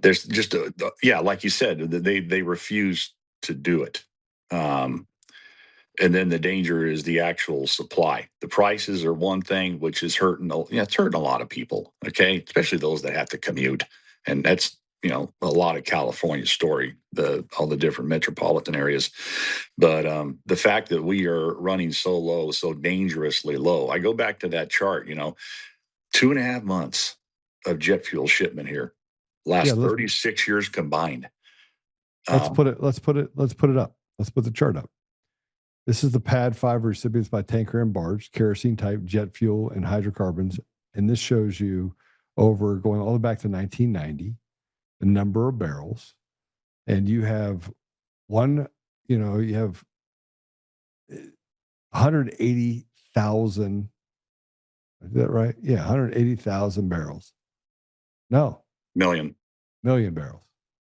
there's just yeah, like you said, they refuse to do it. And then the danger is the actual supply. The prices are one thing, which is hurting. It's hurting a lot of people. Okay, especially those that have to commute, and that's a lot of California's story. All the different metropolitan areas, but the fact that we are running so low, so dangerously low. I go back to that chart. 2.5 months of jet fuel shipment here, last 36 years combined. Let's put it up. Let's put the chart up. This is the PAD 5 recipients by tanker and barge, kerosene type, jet fuel, and hydrocarbons. And this shows you going all the way back to 1990, the number of barrels. And you have you have 180,000. Is that right? Yeah, 180,000 barrels. No. Million barrels.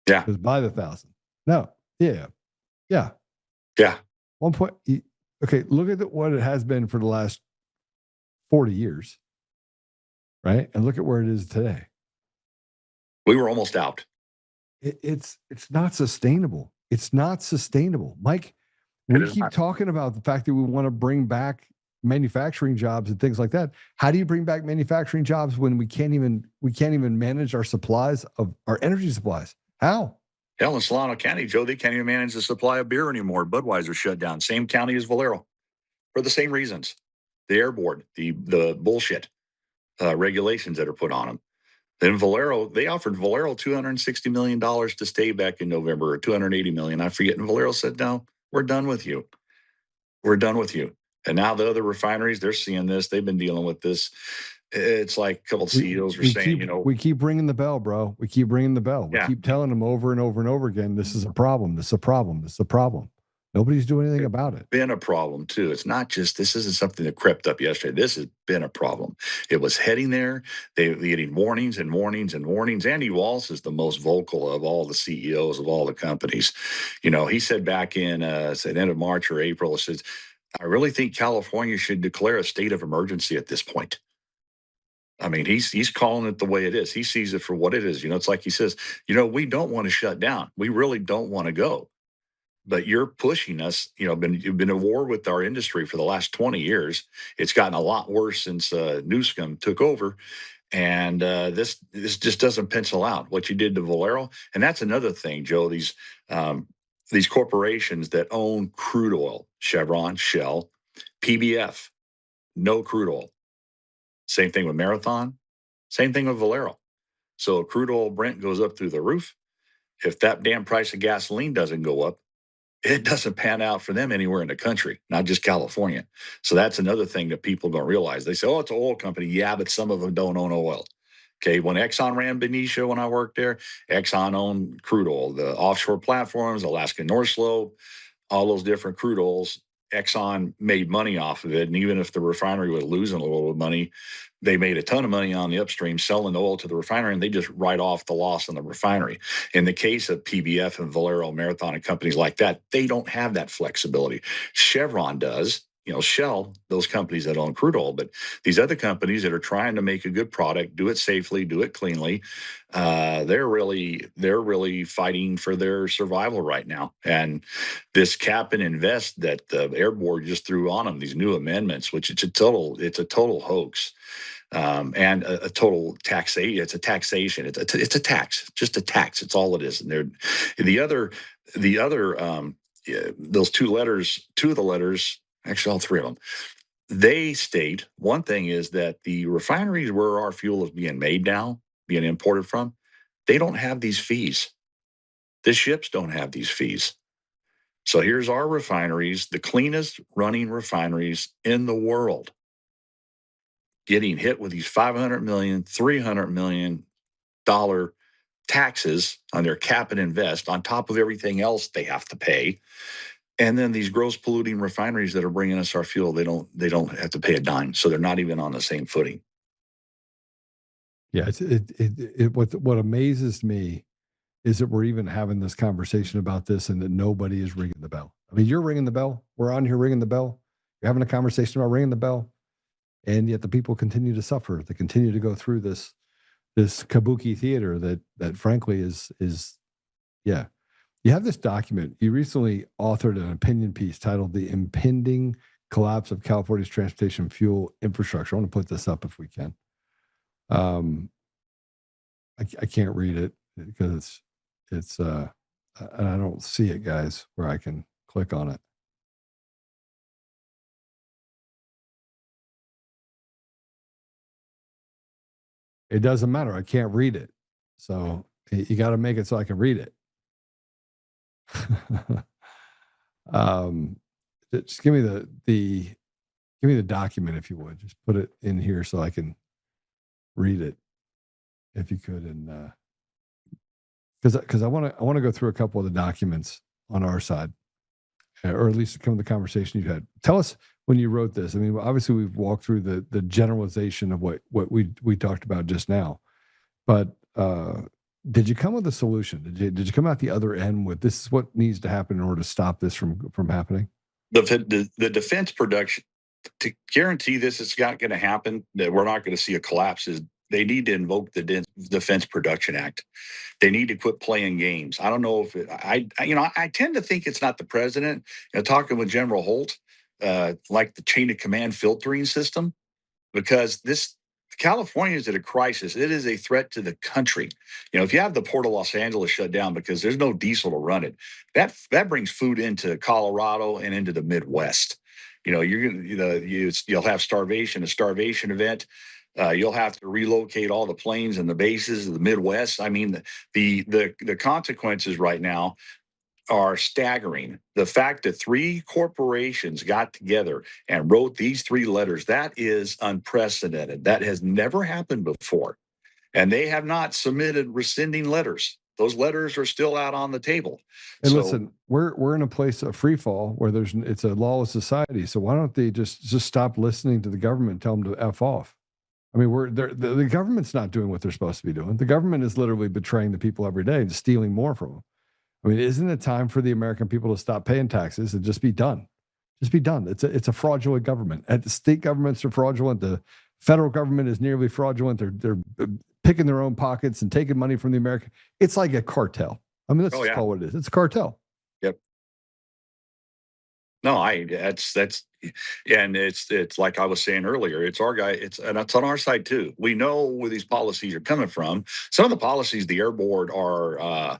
Yeah. Because by the thousand. No. Yeah. 1 point. Okay, look at what it has been for the last 40 years, right? And look at where it is today. We were almost out. It's not sustainable. It's not sustainable, Mike. We keep talking about the fact that we want to bring back manufacturing jobs and things like that. How do you bring back manufacturing jobs when we can't even manage our supplies of our energy supplies? How? Hell, in Solano County, Joe, they can't even manage the supply of beer anymore. Budweiser shut down. Same county as Valero for the same reasons. The air board, the bullshit regulations that are put on them. Then Valero, they offered Valero $260 million to stay back in November, or $280 million. I forget. And Valero said, no, we're done with you. We're done with you. And now the other refineries, they're seeing this. They've been dealing with this. It's like a couple of CEOs were saying, we keep ringing the bell, bro. We keep ringing the bell. We keep telling them over and over and over again, this is a problem. This is a problem. This is a problem. Nobody's doing anything about it. Been a problem too. It's not just, this isn't something that crept up yesterday. This has been a problem. It was heading there. They were getting warnings and warnings and warnings. Andy Walsh is the most vocal of all the CEOs of all the companies. He said back in the end of March or April, he says, I really think California should declare a state of emergency at this point. I mean, he's calling it the way it is. He sees it for what it is. It's like he says, we don't want to shut down. We really don't want to go. But you're pushing us. You've been at war with our industry for the last 20 years. It's gotten a lot worse since Newsom took over. And this just doesn't pencil out what you did to Valero. And that's another thing, Joe, these corporations that own crude oil, Chevron, Shell, PBF, no crude oil. Same thing with Marathon. Same thing with Valero. So crude oil Brent goes up through the roof. If that damn price of gasoline doesn't go up, it doesn't pan out for them anywhere in the country, not just California. So that's another thing that people don't realize. They say, oh, it's an oil company. Yeah, but some of them don't own oil. Okay, when Exxon ran Benicia, when I worked there, Exxon owned crude oil, the offshore platforms, Alaska North Slope, all those different crude oils. Exxon made money off of it. And even if the refinery was losing a little bit of money, they made a ton of money on the upstream selling the oil to the refinery, and they just write off the loss on the refinery. In the case of PBF and Valero, Marathon, and companies like that, they don't have that flexibility. Chevron does. Shell, those companies that own crude oil, but these other companies that are trying to make a good product, do it safely, do it cleanly, they're really fighting for their survival right now. And this cap and invest that the Air Board just threw on them, these new amendments, which it's a total hoax. And a total taxation. It's a taxation. It's a tax, just a tax. It's all it is. And those two of the letters. Actually, all three of them, they state one thing is that the refineries where our fuel is being made now, being imported from, they don't have these fees. The ships don't have these fees. So here's our refineries, the cleanest running refineries in the world, getting hit with these $500 million, $300 million taxes on their cap and invest on top of everything else they have to pay. And then these gross polluting refineries that are bringing us our fuel, they don't have to pay a dime, so they're not even on the same footing. Yeah, what amazes me is that we're even having this conversation about this, and that nobody is ringing the bell. I mean, you're ringing the bell. We're on here ringing the bell. You're having a conversation about ringing the bell, and yet the people continue to suffer. They continue to go through this kabuki theater that frankly is yeah. You have this document. You recently authored an opinion piece titled "The Impending Collapse of California's Transportation Fuel Infrastructure." I want to put this up if we can. I can't read it because it's and I don't see it, guys, where I can click on it. It doesn't matter. I can't read it. So you got to make it so I can read it. Just give me the document if you would. Just put it in here so I can read it, if you could, and because I want to go through a couple of the documents on our side, or at least some of the conversation you've had. Tell us when you wrote this. I mean, obviously we've walked through the generalization of what we talked about just now, but did you come with a solution? Did you come out the other end with this is what needs to happen in order to stop this from happening? The defense production, to guarantee this is not going to happen, that we're not going to see a collapse, is they need to invoke the Defense Production Act. They need to quit playing games. I don't know if I tend to think it's not the president. Talking with General Holt, like the chain of command filtering system, because California is at a crisis. It is a threat to the country. If you have the Port of Los Angeles shut down because there's no diesel to run it, that brings food into Colorado and into the Midwest. You'll have starvation, a starvation event. You'll have to relocate all the planes and the bases of the Midwest. I mean, the consequences right now are staggering. The fact that 3 corporations got together and wrote these 3 letters, that is unprecedented. That has never happened before. And they have not submitted rescinding letters. Those letters are still out on the table. And listen, we're in a place of free fall where it's a lawless society. So why don't they just stop listening to the government and tell them to F off? I mean, the government's not doing what they're supposed to be doing. The government is literally betraying the people every day and stealing more from them. I mean, isn't it time for the American people to stop paying taxes and just be done? Just be done. It's a fraudulent government. And the state governments are fraudulent. The federal government is nearly fraudulent. They're picking their own pockets and taking money from the American. It's like a cartel. I mean, let's just call it what it is. It's a cartel. Yep. No, that's and it's like I was saying earlier, it's our guy. And it's on our side too. We know where these policies are coming from. Some of the policies the Air Board are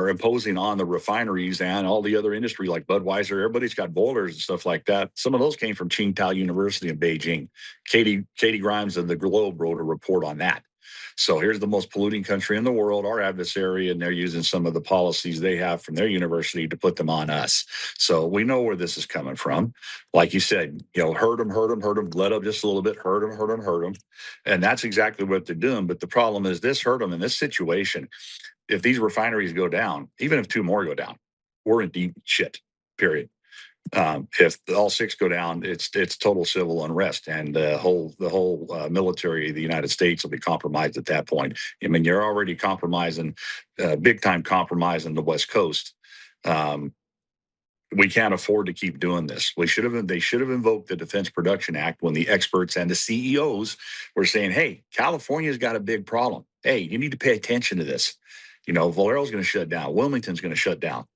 imposing on the refineries and all the other industry like Budweiser. Everybody's got boilers and stuff like that. Some of those came from Qingdao University in Beijing. Katie Grimes of the Globe wrote a report on that. So here's the most polluting country in the world, our adversary, and they're using some of the policies they have from their university to put them on us. So we know where this is coming from. Like you said, hurt them, let up just a little bit, hurt them. And that's exactly what they're doing. But the problem is this hurt them in this situation. If these refineries go down, even if 2 more go down, we're in deep shit, period. If all 6 go down, it's total civil unrest, and the whole military of the United States will be compromised at that point. I mean, you're already compromising, big time compromising the West Coast. We can't afford to keep doing this. They should have invoked the Defense Production Act when the experts and the CEOs were saying, "Hey, California's got a big problem. Hey, you need to pay attention to this. Valero's going to shut down. Wilmington's going to shut down."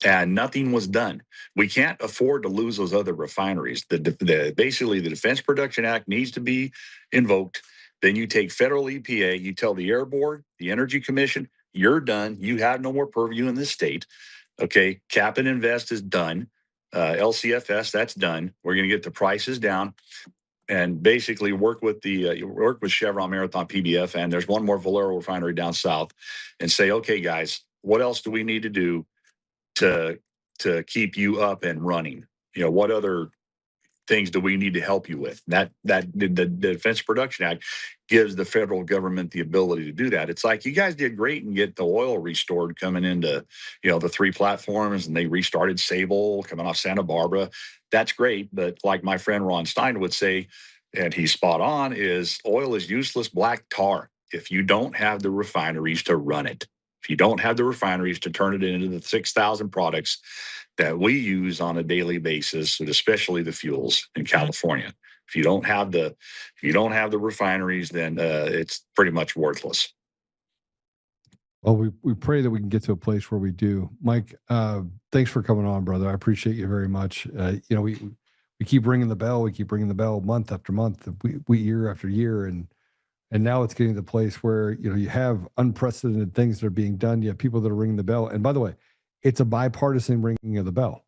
And nothing was done. We can't afford to lose those other refineries. Basically, the Defense Production Act needs to be invoked. Then you take federal EPA, you tell the Air Board, the Energy Commission, you're done. You have no more purview in this state. Okay, cap and invest is done. LCFS, that's done. We're going to get the prices down. And basically work with Chevron, Marathon, PBF, and there's one more Valero refinery down south, and say, okay, guys, what else do we need to do to keep you up and running? What other things do we need to help you with? The Defense Production Act gives the federal government the ability to do that. It's like you guys did great and get the oil restored coming into, the 3 platforms, and they restarted Sable coming off Santa Barbara. That's great. But like my friend Ron Stein would say, and he's spot on, is oil is useless black tar if you don't have the refineries to run it. If you don't have the refineries to turn it into the 6,000 products that we use on a daily basis, and especially the fuels in California. If you don't have the refineries, then it's pretty much worthless. Well, we pray that we can get to a place where we do. Mike, thanks for coming on, brother. I appreciate you very much. We keep ringing the bell. We keep ringing the bell month after month, we year after year, and now it's getting to the place where you have unprecedented things that are being done. You have people that are ringing the bell, and by the way, it's a bipartisan ringing of the bell.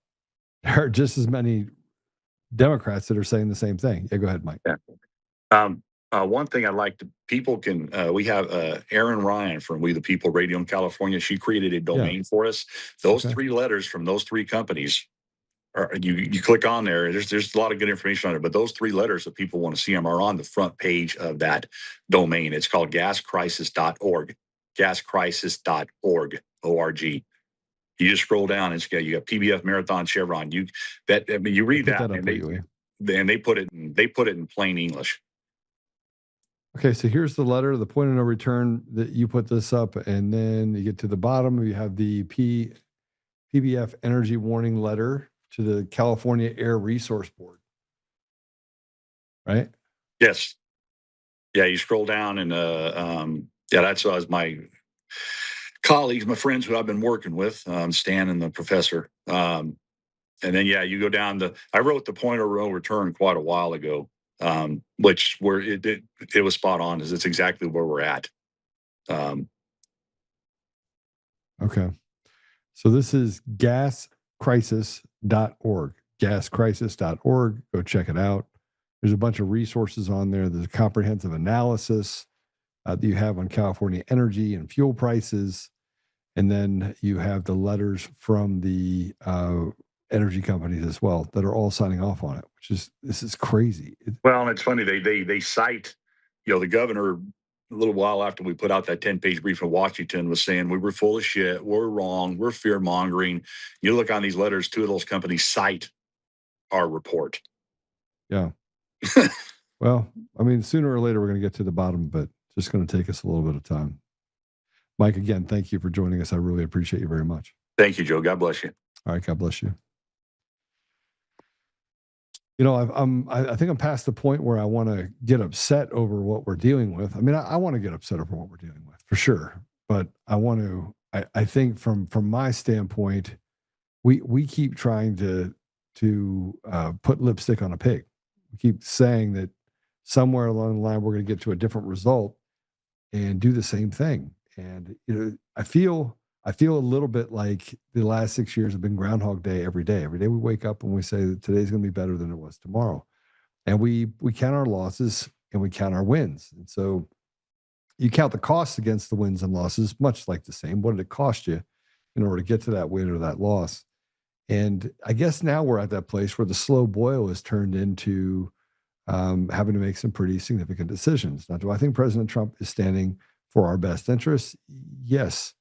There are just as many Democrats that are saying the same thing. Yeah, go ahead, Mike. Yeah. One thing I'd like to, people can, we have Erin Ryan from We the People Radio in California. She created a domain for us. Those 3 letters from those 3 companies, you click on there, there's a lot of good information on it, but those 3 letters, if people want to see them, are on the front page of that domain. It's called gascrisis.org, gascrisis.org, O-R-G. You just scroll down and you got PBF, Marathon, Chevron. You read that and they put it in plain English. Okay, so here's the letter, the point of no return that you put this up, and then you get to the bottom, you have the PBF energy warning letter to the California Air Resource Board, right? Yes. Yeah, you scroll down and that's my colleagues, my friends who I've been working with, Stan and the professor. And then, you go down I wrote the point of no return quite a while ago, which where it was spot on. It's exactly where we're at. Okay. So this is gascrisis.org, gascrisis.org. Go check it out. There's a bunch of resources on there. There's a comprehensive analysis that you have on California energy and fuel prices. And then you have the letters from the energy companies as well that are all signing off on it, this is crazy. Well, and it's funny, they cite, the governor a little while after we put out that 10-page brief in Washington was saying we were full of shit, we're wrong, we're fear-mongering. You look on these letters, 2 of those companies cite our report. Yeah. Well, I mean, sooner or later we're going to get to the bottom, but it's just going to take us a little bit of time. Mike, again, thank you for joining us. I really appreciate you very much. Thank you, Joe. God bless you. All right, God bless you. I think I'm past the point where I want to get upset over what we're dealing with. I mean, I want to get upset over what we're dealing with for sure, but I think from my standpoint, we keep trying to put lipstick on a pig. We keep saying that somewhere along the line we're going to get to a different result and do the same thing. And I feel a little bit like the last 6 years have been Groundhog Day every day. Every day we wake up and we say that today's going to be better than it was tomorrow. And we count our losses and we count our wins. And so you count the costs against the wins and losses, much like the same. What did it cost you in order to get to that win or that loss? And I guess now we're at that place where the slow boil is turned into having to make some pretty significant decisions. Now, do I think President Trump is standing for our best interests? Yes.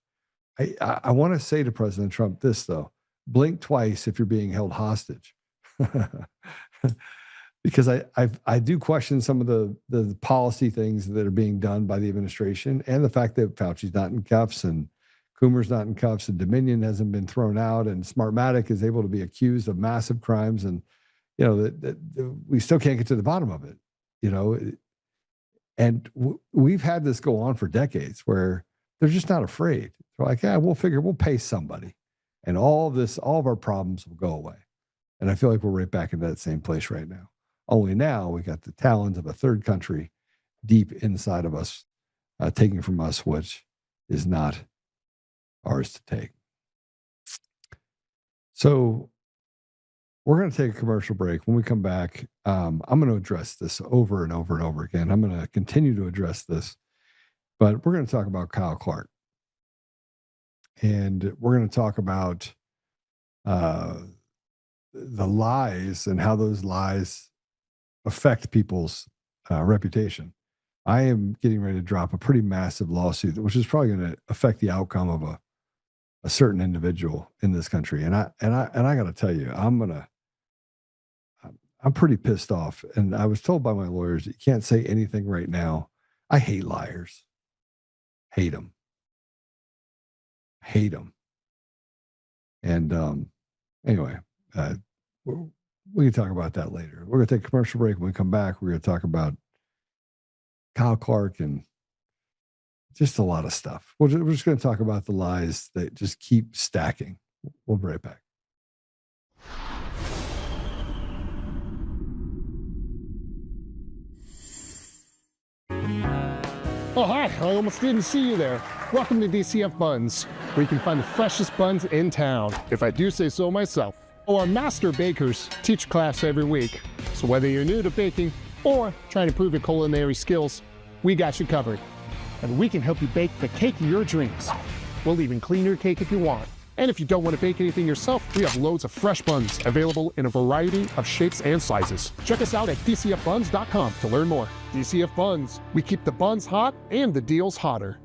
I want to say to President Trump this, though: blink twice if you're being held hostage. Because I do question some of the policy things that are being done by the administration, and the fact that Fauci's not in cuffs and Coomer's not in cuffs and Dominion hasn't been thrown out and Smartmatic is able to be accused of massive crimes, and we still can't get to the bottom of it. And we've had this go on for decades where they're just not afraid. They're like, yeah, we'll pay somebody, and all of our problems will go away. And I feel like we're right back in that same place right now. Only now we got the talons of a third country deep inside of us, taking from us which is not ours to take. So we're going to take a commercial break. When we come back, I'm going to address this over and over and over again. I'm going to continue to address this, but we're going to talk about Kyle Clark. And we're going to talk about the lies and how those lies affect people's reputation. I am getting ready to drop a pretty massive lawsuit, which is probably going to affect the outcome of a certain individual in this country. And I got to tell you, I'm pretty pissed off. And I was told by my lawyers, you can't say anything right now. I hate liars. Hate them. Hate them. And anyway, we can talk about that later. We're going to take a commercial break. When we come back, we're going to talk about Kyle Clark and just a lot of stuff. We're just going to talk about the lies that just keep stacking. We'll be right back. Oh, hi. I almost didn't see you there. Welcome to DCF Buns, where you can find the freshest buns in town, if I do say so myself. Our master bakers teach class every week. So whether you're new to baking or trying to improve your culinary skills, we got you covered. And we can help you bake the cake of your dreams. We'll even clean your cake if you want. And if you don't want to bake anything yourself, we have loads of fresh buns available in a variety of shapes and sizes. Check us out at dcfbuns.com to learn more. DCF Buns, we keep the buns hot and the deals hotter.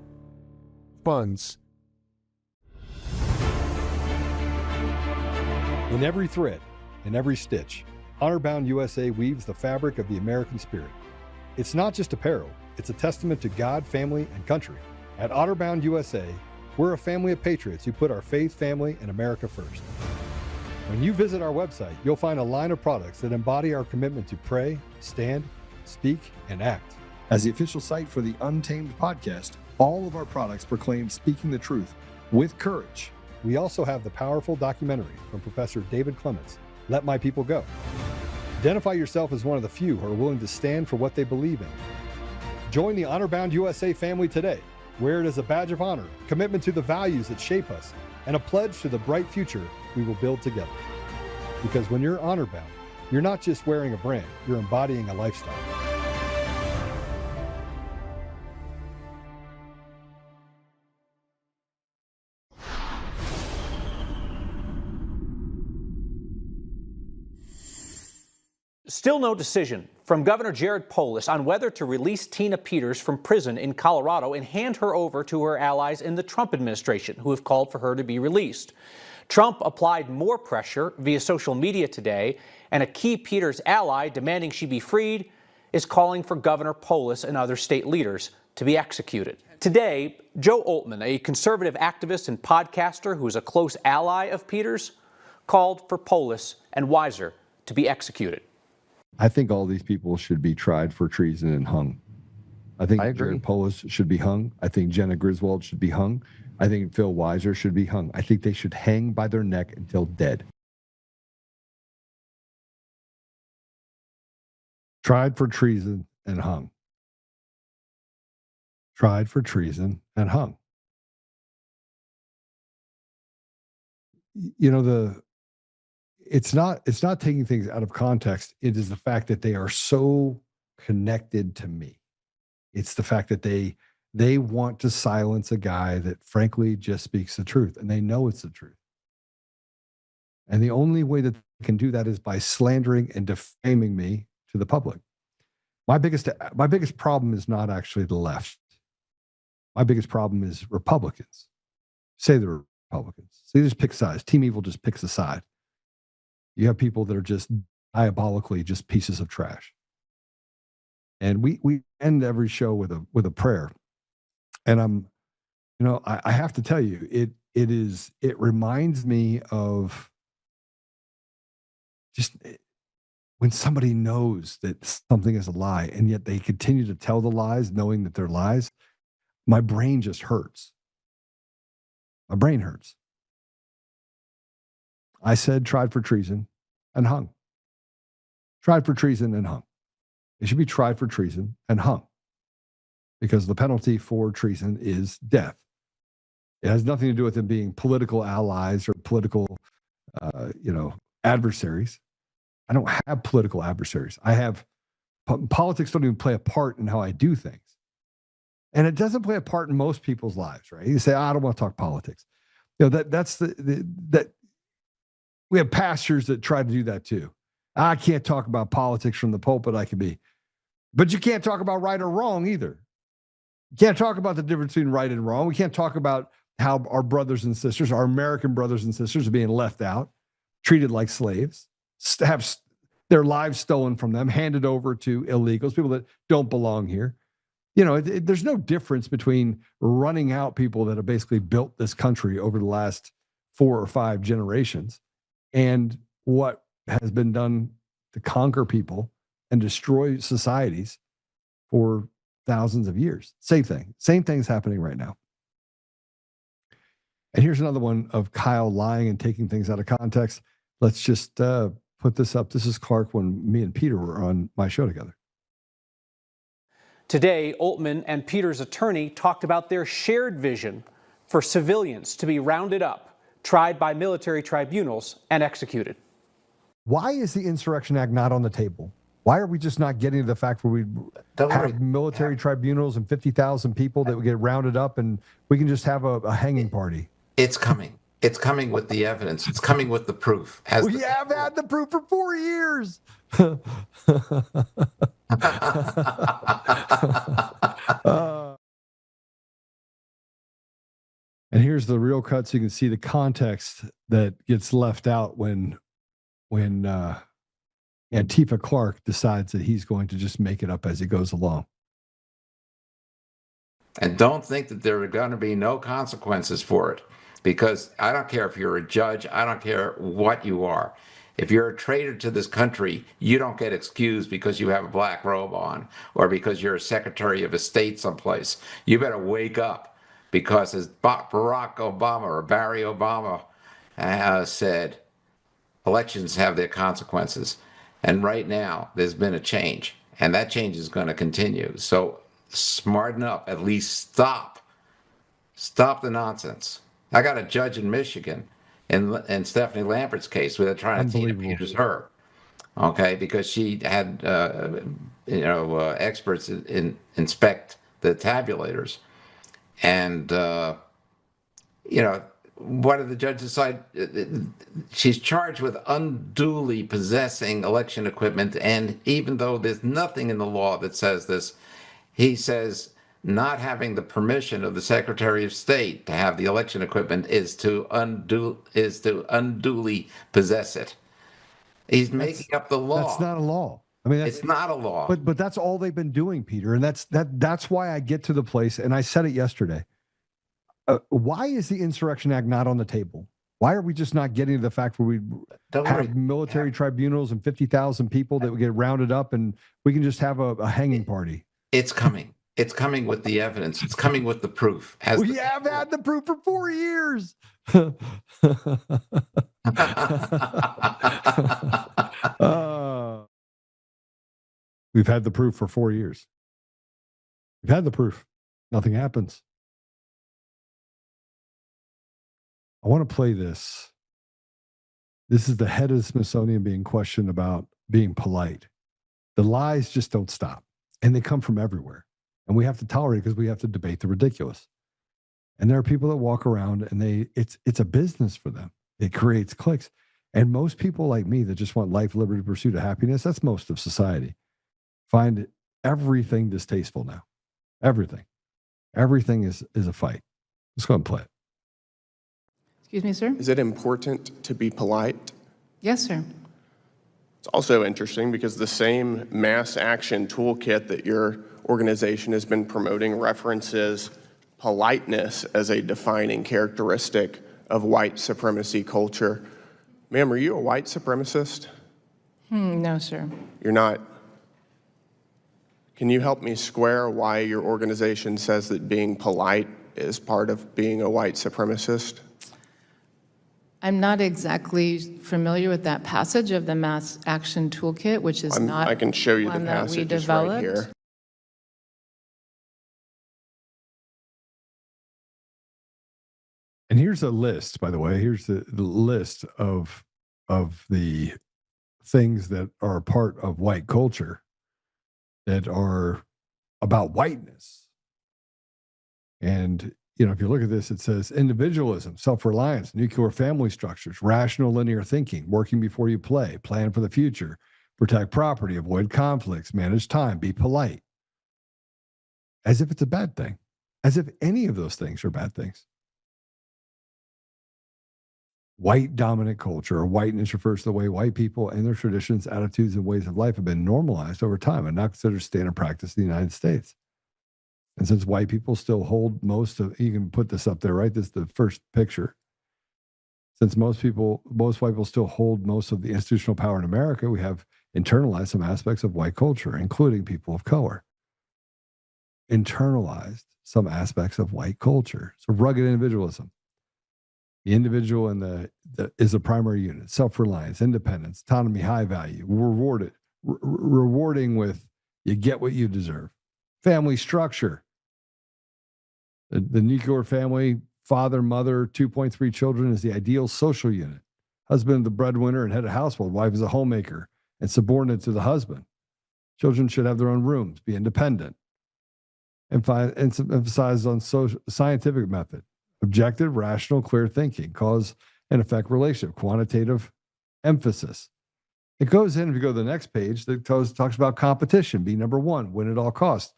Buns. In every thread, in every stitch, Honor-Bound USA weaves the fabric of the American spirit. It's not just apparel, it's a testament to God, family, and country. At Honor-Bound USA, we're a family of patriots who put our faith, family, and America first. When you visit our website, you'll find a line of products that embody our commitment to pray, stand, speak, and act. As the official site for the Untamed podcast, all of our products proclaim speaking the truth with courage. We also have the powerful documentary from Professor David Clements, Let My People Go. Identify yourself as one of the few who are willing to stand for what they believe in. Join the Honor-Bound USA family today. Wear it as a badge of honor, commitment to the values that shape us, and a pledge to the bright future we will build together. Because when you're honor-bound, you're not just wearing a brand, you're embodying a lifestyle. Still no decision from Governor Jared Polis on whether to release Tina Peters from prison in Colorado and hand her over to her allies in the Trump administration, who have called for her to be released. Trump applied more pressure via social media today, and a key Peters ally demanding she be freed is calling for Governor Polis and other state leaders to be executed. Today, Joe Oltmann, a conservative activist and podcaster who is a close ally of Peters, called for Polis and Weiser to be executed. I think all these people should be tried for treason and hung. I think Jared Polis should be hung. I think Jenna Griswold should be hung. I think Phil Weiser should be hung. I think they should hang by their neck until dead. Tried for treason and hung. Tried for treason and hung. You know, it's not taking things out of context. It is the fact that they are so connected to me. It's the fact that they want to silence a guy that frankly just speaks the truth, and they know it's the truth. And the only way that they can do that is by slandering and defaming me to the public. My biggest problem is not actually the left. My biggest problem is Republicans. Say they're Republicans. So they just pick sides. Team Evil just picks a side. You have people that are just diabolically just pieces of trash. And we end every show with a prayer. And I have to tell you, it reminds me of just when somebody knows that something is a lie and yet they continue to tell the lies knowing that they're lies. My brain just hurts. My brain hurts. I said tried for treason and hung. Tried for treason and hung. It should be tried for treason and hung, because the penalty for treason is death. It has nothing to do with them being political allies or political, adversaries. I don't have political adversaries. Politics don't even play a part in how I do things. And it doesn't play a part in most people's lives, right? You say, I don't want to talk politics. That's that we have pastors that try to do that too. I can't talk about politics from the pulpit. I can be, but you can't talk about right or wrong either. You can't talk about the difference between right and wrong. We can't talk about how our brothers and sisters, our American brothers and sisters, are being left out, treated like slaves, have their lives stolen from them, handed over to illegals, people that don't belong here. There's no difference between running out people that have basically built this country over the last 4 or 5 generations and what has been done to conquer people and destroy societies for thousands of years. Same thing's happening right now. And here's another one of Kyle lying and taking things out of context. Let's just put this up. This is Clark when me and Peter were on my show together. Today, Oltmann and Peter's attorney talked about their shared vision for civilians to be rounded up, tried by military tribunals, and executed. Why is the Insurrection Act not on the table? Why are we just not getting to the fact where we have military tribunals and 50,000 people that would get rounded up and we can just have a hanging party? It's coming. It's coming with the evidence. It's coming with the proof. We have had the proof for 4 years. And here's the real cut, so you can see the context that gets left out when Antifa Clark decides that he's going to just make it up as he goes along. And don't think that there are going to be no consequences for it, because I don't care if you're a judge, I don't care what you are. If you're a traitor to this country, you don't get excused because you have a black robe on or because you're a secretary of a state someplace. You better wake up, because as Barack Obama or Barry Obama said, elections have their consequences. And right now, there's been a change, and that change is going to continue. So smarten up, at least stop the nonsense. I got a judge in Michigan in Stephanie Lambert's case where they're trying to Tina Peters her, okay, because she had experts inspect the tabulators, and what did the judge decide? She's charged with unduly possessing election equipment, and even though there's nothing in the law that says this, he says not having the permission of the Secretary of State to have the election equipment is to unduly possess it. He's making up the law. That's not a law. I mean, it's not a law. But that's all they've been doing, Peter, and that's why I get to the place, and I said it yesterday. Why is the Insurrection Act not on the table? Why are we just not getting to the fact where we have military tribunals and 50,000 people that would get rounded up and we can just have a hanging party? It's coming. It's coming with the evidence. It's coming with the proof. We have had the proof for 4 years. We've had the proof for 4 years. We've had the proof. Nothing happens. I want to play this. This is the head of the Smithsonian being questioned about being polite. The lies just don't stop, and they come from everywhere. And we have to tolerate it because we have to debate the ridiculous. And there are people that walk around and it's a business for them. It creates clicks. And most people like me that just want life, liberty, pursuit of happiness, that's most of society, find everything distasteful now. Everything. Everything is a fight. Let's go and play it. Excuse me, sir? Is it important to be polite? Yes, sir. It's also interesting because the same mass action toolkit that your organization has been promoting references politeness as a defining characteristic of white supremacy culture. Ma'am, are you a white supremacist? No, sir. You're not. Can you help me square why your organization says that being polite is part of being a white supremacist? I'm not exactly familiar with that passage of the Mass Action Toolkit, which is not I can show you the one that we passage is right developed. here. And here's a list, by the way. Here's the list of the things that are a part of white culture that are about whiteness. And, if you look at this, it says individualism, self-reliance, nuclear family structures, rational linear thinking, working before you play, plan for the future, protect property, avoid conflicts, manage time, be polite. As if it's a bad thing. As if any of those things are bad things. White dominant culture, or whiteness, refers to the way white people and their traditions, attitudes, and ways of life have been normalized over time and not considered standard practice in the United States. And since white people still hold most of, you can put this up there, right? This is the first picture. since most white people still hold most of the institutional power in America, we have internalized some aspects of white culture, including people of color. Internalized some aspects of white culture. So rugged individualism. The individual is the primary unit. Self-reliance, independence, autonomy, high value. Rewarding with you get what you deserve. Family structure. The nuclear family, father, mother, 2.3 children is the ideal social unit. Husband, the breadwinner and head of household. Wife is a homemaker and subordinate to the husband. Children should have their own rooms, be independent. Emphasize on scientific method. Objective, rational, clear thinking. Cause and effect relationship. Quantitative emphasis. It goes in, if you go to the next page, that talks about competition. Be number one, win at all costs.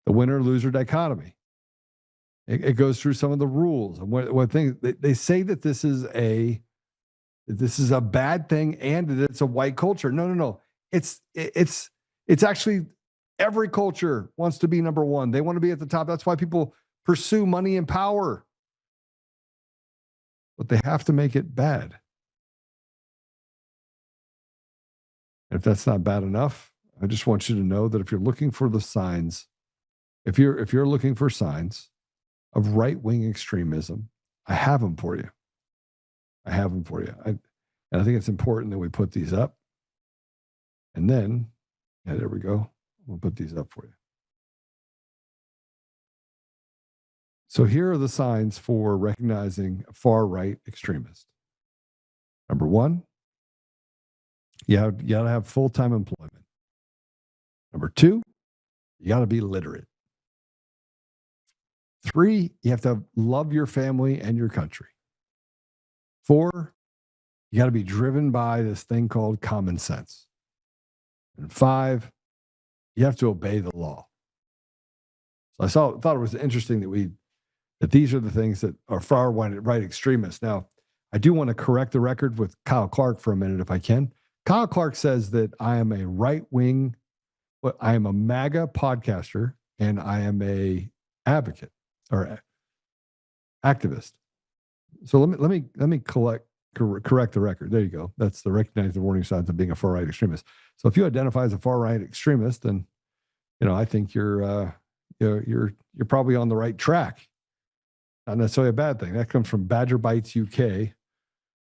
The winner-loser dichotomy. It goes through some of the rules and what things they say that this is a bad thing and that it's a white culture. No. It's actually every culture wants to be number one. They want to be at the top. That's why people pursue money and power. But they have to make it bad. And if that's not bad enough, I just want you to know that if you're looking for the signs, if you're looking for signs of right-wing extremism, I have them for you. And I think it's important that we put these up. And then, there we go. We'll put these up for you. So here are the signs for recognizing a far-right extremist. Number one, you got to have full-time employment. Number two, you got to be literate. 3, you have to love your family and your country. 4, you got to be driven by this thing called common sense. And 5, you have to obey the law. So thought it was interesting that these are the things that are far right extremists. Now, I do want to correct the record with Kyle Clark for a minute, if I can. Kyle Clark says that I am a right-wing, I am a MAGA podcaster, and I am a advocate or activist. So let me correct the record. There you go. That's the recognize the warning signs of being a far right extremist. So if you identify as a far right extremist, then I think you're probably on the right track. Not necessarily a bad thing. That comes from Badger Bites UK,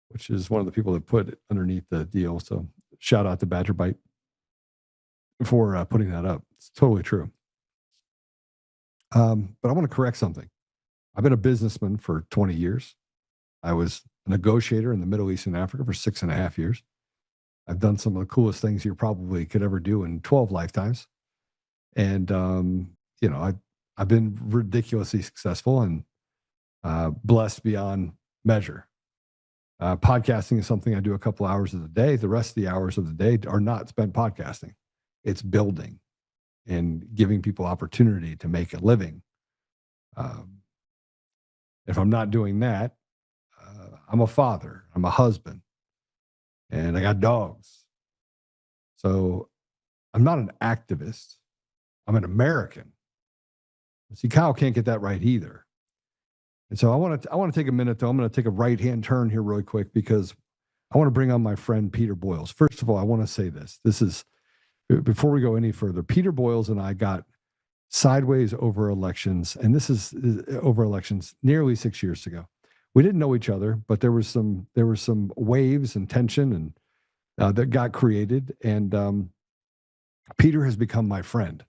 which is one of the people that put it underneath the deal. So shout out to Badger Bite for putting that up. It's totally true. But I want to correct something. I've been a businessman for 20 years. I was a negotiator in the Middle East and Africa for 6.5 years. I've done some of the coolest things you probably could ever do in 12 lifetimes. And, I've been ridiculously successful and blessed beyond measure. Podcasting is something I do a couple hours of the day. The rest of the hours of the day are not spent podcasting. It's building and giving people opportunity to make a living. If I'm not doing that, I'm a father, I'm a husband, and I got dogs. So I'm not an activist. I'm an American. See, Kyle can't get that right either. And so I want to take a minute, though. I'm going to take a right-hand turn here really quick because I want to bring on my friend Peter Boyles. First of all, I want to say this. This is, before we go any further, Peter Boyles and I got sideways over elections, and this is over elections nearly 6 years ago. We didn't know each other, but there was some waves and tension and that got created, and Peter has become my friend.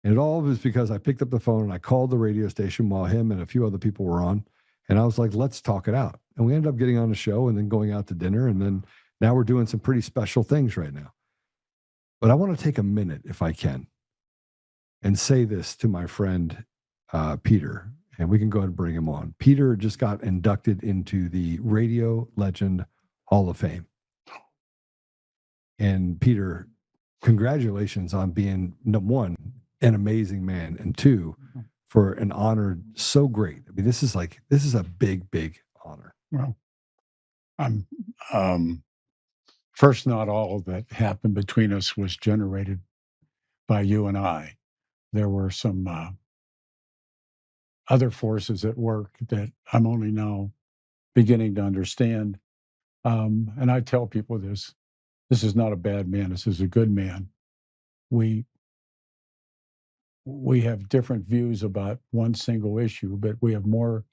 And it all was because I picked up the phone and I called the radio station while him and a few other people were on. And I was like, let's talk it out. And we ended up getting on the show and then going out to dinner. And then now we're doing some pretty special things right now. But I want to take a minute, if I can, and say this to my friend, Peter, and we can go ahead and bring him on. Peter just got inducted into the Radio Legend Hall of Fame. And Peter, congratulations on being, one, an amazing man, and two, for an honor so great. I mean, this is a big, big honor. Well, I'm first, not all that happened between us was generated by you and I. There were some other forces at work that I'm only now beginning to understand. And I tell people this is not a bad man. This is a good man. We have different views about one single issue, but we have more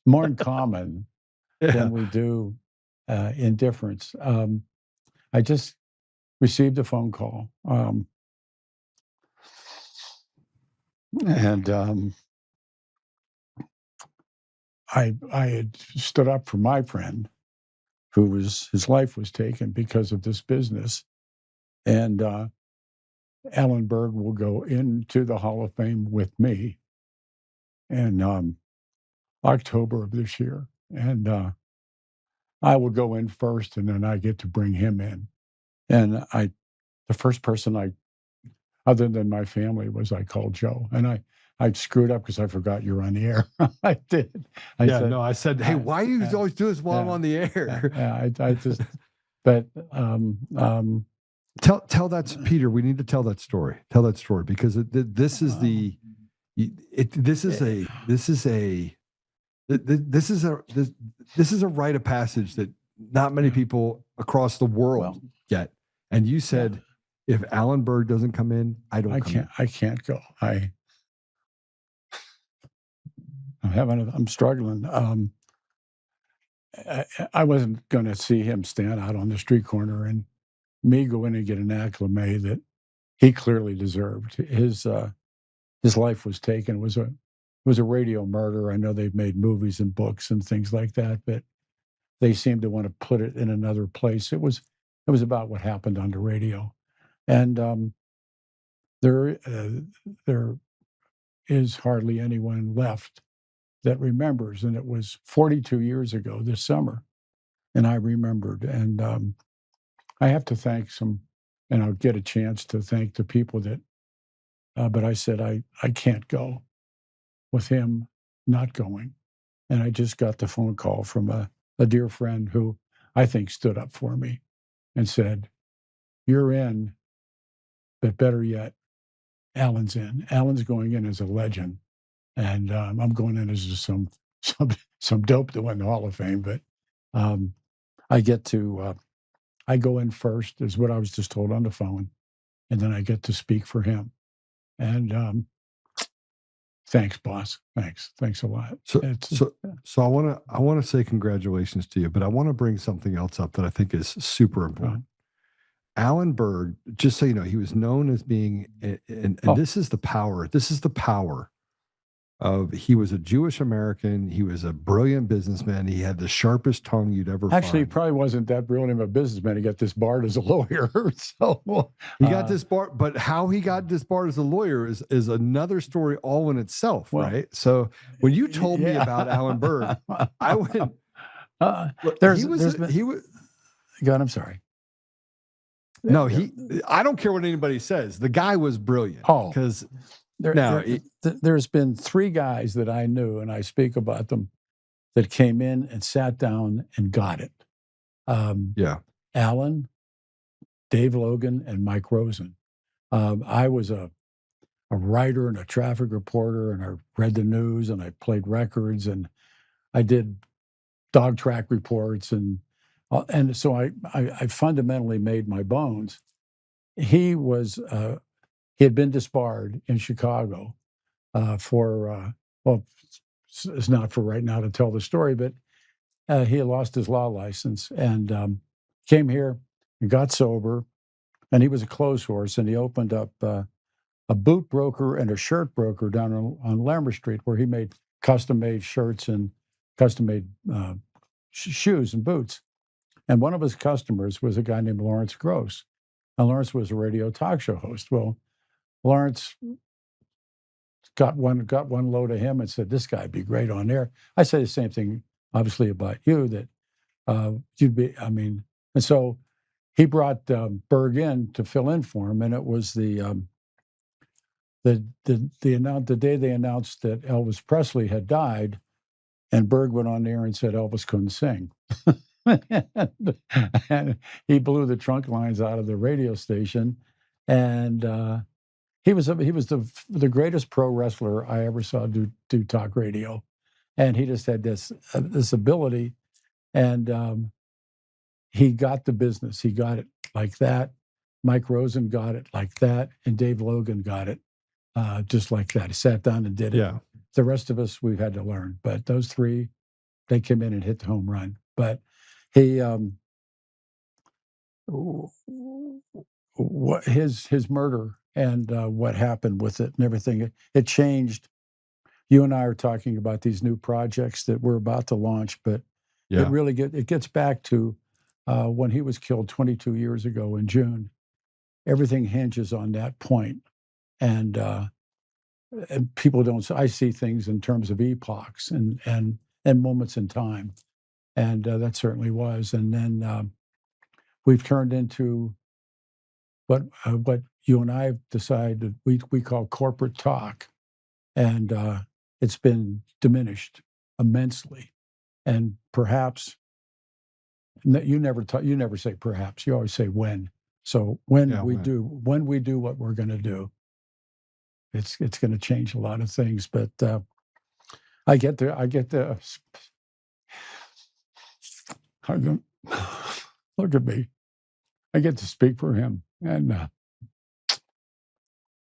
in common than we do in difference. I just received a phone call, and I had stood up for my friend, his life was taken because of this business, and Alan Berg will go into the Hall of Fame with me in October of this year, and I will go in first, and then I get to bring him in. And the first person other than my family, I called Joe, and I screwed up because I forgot you're on the air. I did. I said, hey, why do you always do this while I'm on the air? I just, but tell that, Peter. We need to tell that story. Tell that story because this is a rite of passage that not many people across the world get. And you said, if Alan Berg doesn't come in, I can't go. I'm struggling. I wasn't going to see him stand out on the street corner and me go in and get an acclimate that he clearly deserved. His life was taken. It was a radio murder. I know they've made movies and books and things like that, but they seem to want to put it in another place. It was about what happened on the radio, and there is hardly anyone left that remembers. And it was 42 years ago this summer, and I remembered. And I have to thank and I'll get a chance to thank the people that. But I said I can't go with him not going, and I just got the phone call from a dear friend who I think stood up for me and said, "You're in, but better yet, Alan's in. Alan's going in as a legend, and I'm going in as just some dope to win the Hall of Fame." But I get to I go in first, is what I was just told on the phone, and then I get to speak for him. And thanks, boss. Thanks a lot. So I want to say congratulations to you, but I want to bring something else up that I think is super important. Alan Berg, just so you know, he was known as being, and this is the power. This is the power of. He was a Jewish American. He was a brilliant businessman. He had the sharpest tongue you'd ever. Actually, find. He probably wasn't that brilliant of a businessman. He got disbarred as a lawyer. So he got disbarred, but how he got disbarred as a lawyer is another story all in itself, right? So when you told me about Alan Berg, I went. He was. God, I'm sorry. No, I don't care what anybody says. The guy was brilliant. Oh, because there's been three guys that I knew, and I speak about them, that came in and sat down and got it. Alan, Dave Logan, and Mike Rosen. I was a writer and a traffic reporter, and I read the news, and I played records, and I did dog track reports, and so I fundamentally made my bones. He had been disbarred in Chicago for it's not for right now to tell the story, but he had lost his law license and came here and got sober, and he was a clothes horse, and he opened up a boot broker and a shirt broker down on Lammer Street, where he made custom-made shirts and custom-made shoes and boots. And one of his customers was a guy named Lawrence Gross. And Lawrence was a radio talk show host. Well, Lawrence got one load of him and said, "This guy'd be great on air." I say the same thing, obviously, about you, that you'd be, and so he brought Berg in to fill in for him. And it was the day they announced that Elvis Presley had died, and Berg went on there and said Elvis couldn't sing. And he blew the trunk lines out of the radio station, and he was the greatest pro wrestler I ever saw do talk radio. and he just had this ability, and he got the business. He got it like that. Mike Rosen got it like that, and Dave Logan got it just like that. He sat down and did it. Yeah. The rest of us, we've had to learn. But those three, they came in and hit the home run. But he, his murder and what happened with it and everything, it changed. You and I are talking about these new projects that we're about to launch, but it really gets back to when he was killed 22 years ago in June. Everything hinges on that point. And people don't. I see things in terms of epochs and moments in time, and that certainly was. And then we've turned into what you and I have decided we call corporate talk, and it's been diminished immensely. And perhaps you never say perhaps. You always say when. So when we do what we're going to do, it's going to change a lot of things. But I get the look at me. I get to speak for him, and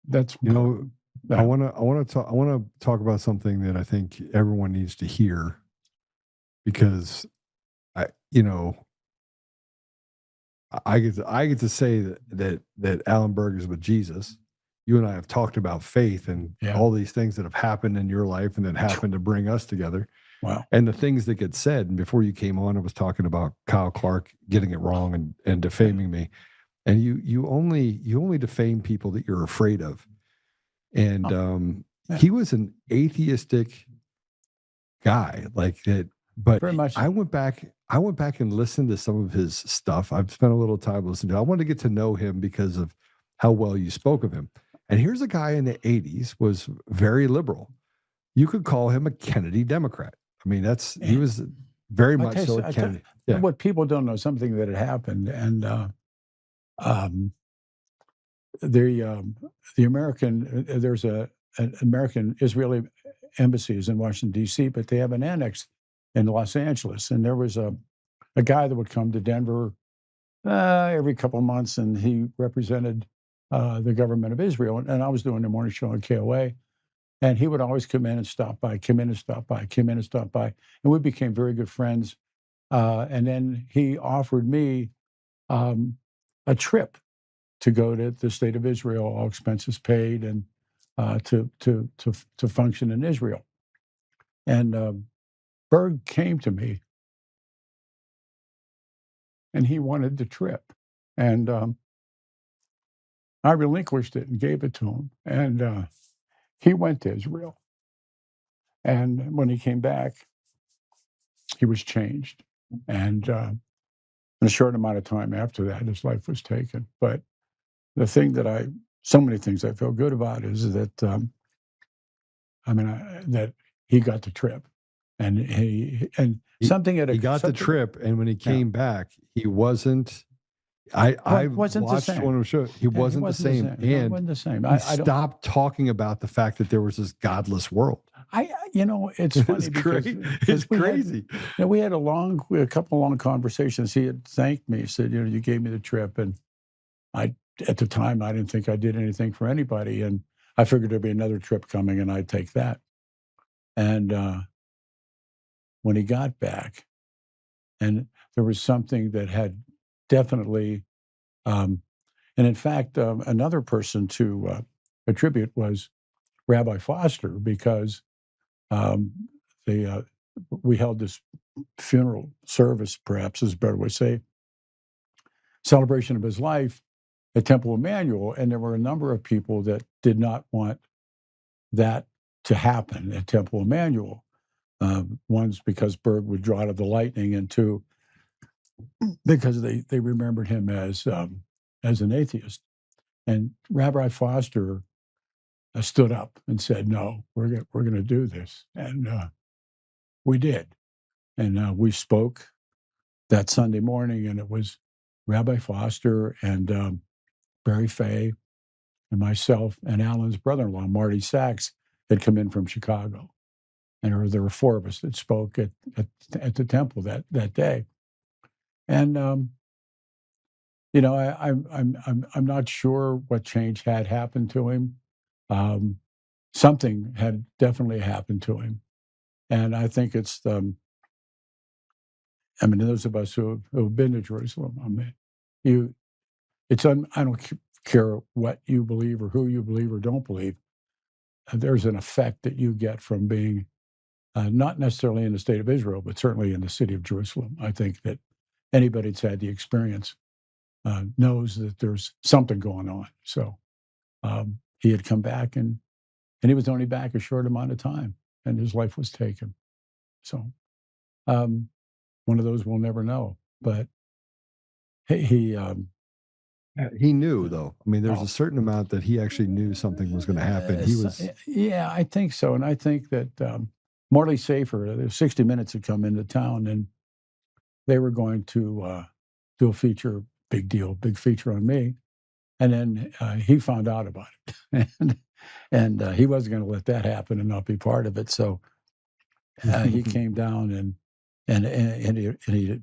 that's I want to talk about something that I think everyone needs to hear, because I get to say that Alan Berg is with Jesus. You and I have talked about faith and all these things that have happened in your life and that happened to bring us together. Wow. And the things that get said. And before you came on, I was talking about Kyle Clark getting it wrong and defaming me. And you only defame people that you're afraid of. And he was an atheistic guy like that. But very much. I went back and listened to some of his stuff. I've spent a little time listening to it. I wanted to get to know him because of how well you spoke of him. And here's a guy in the 80s was very liberal. You could call him a Kennedy Democrat. I mean, he was very much so a Kennedy. What people don't know, something that had happened, and the American, there's an American Israeli embassies in Washington, D.C., but they have an annex in Los Angeles. And there was a guy that would come to Denver every couple of months, and he represented the government of Israel. And I was doing the morning show on KOA, and he would always come in and stop by. And we became very good friends. And then he offered me a trip to go to the state of Israel, all expenses paid, and to function in Israel. And Berg came to me, and he wanted the trip, and I relinquished it and gave it to him. And he went to Israel, and when he came back, he was changed. And in a short amount of time after that, his life was taken. But the thing that so many things I feel good about is that, that he got the trip, and he got the trip, and when he came back, he wasn't. I wasn't watched one of the shows. He wasn't the same, and he wasn't the same. He stopped talking about the fact that there was this godless world. It's funny because it's crazy. We had a couple long conversations. He had thanked me. He said, you gave me the trip, and at the time I didn't think I did anything for anybody, and I figured there'd be another trip coming, and I'd take that. And when he got back, and there was something that had definitely, and in fact, another person to attribute was Rabbi Foster, because we held this funeral service, perhaps is a better way to say, celebration of his life at Temple Emmanuel, and there were a number of people that did not want that to happen at Temple Emmanuel. One's because Berg would draw to the lightning, and two, because they remembered him as an atheist. And Rabbi Foster stood up and said, "No, we're going to do this," and we did. And we spoke that Sunday morning, and it was Rabbi Foster and Barry Fay and myself and Alan's brother-in-law, Marty Sachs, had come in from Chicago. and there were 4 of us that spoke at the temple that day. And you know, I'm not sure what change had happened to him. Something had definitely happened to him, and I think it's I mean, those of us who have been to Jerusalem, I mean, I don't care what you believe or who you believe or don't believe. There's an effect that you get from being not necessarily in the state of Israel, but certainly in the city of Jerusalem. I think that anybody that's had the experience knows that there's something going on. So he had come back, and he was only back a short amount of time, and his life was taken. So one of those we'll never know. But he knew, though. I mean, there's a certain amount that he actually knew something was going to happen. He was, yeah, I think so, and I think that Morley Safer, 60 Minutes had come into town, and they were going to do a feature, big feature on me, and then he found out about it, and he wasn't going to let that happen and not be part of it. So he came down and he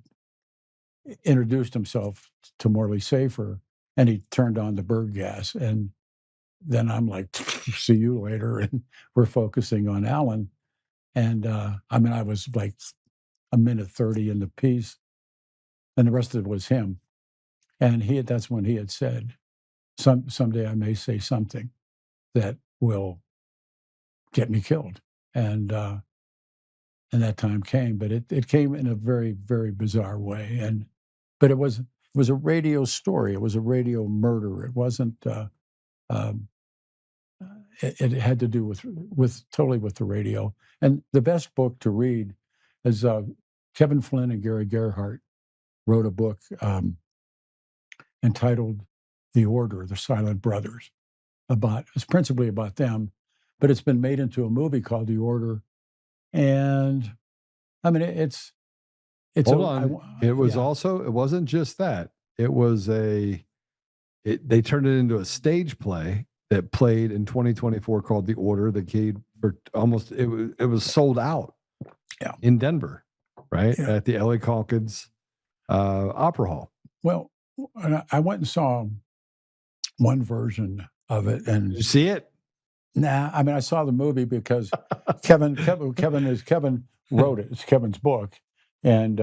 introduced himself to Morley Safer, and he turned on the bird gas, and then I'm like, see you later, and we're focusing on Alan. And I mean, I was like a minute 30 in the piece, and the rest of it was him. And that's when he had said, someday I may say something that will get me killed. And that time came, but it came in a very, very bizarre way. But it was a radio story. It was a radio murder. It wasn't. It had to do totally with the radio. And the best book to read is Kevin Flynn and Gary Gerhardt wrote a book entitled "The Order: The Silent Brothers." It's principally about them, but it's been made into a movie called The Order. And I mean, it's hold on. It was also, it wasn't just that. It was they turned it into a stage play that played in 2024 called The Order, that came for almost, it was sold out in Denver, right? Yeah. At the LA Calkins Opera Hall. Well, I went and saw one version of it. And did you see it? Nah, I mean, I saw the movie because Kevin wrote it. It's Kevin's book. And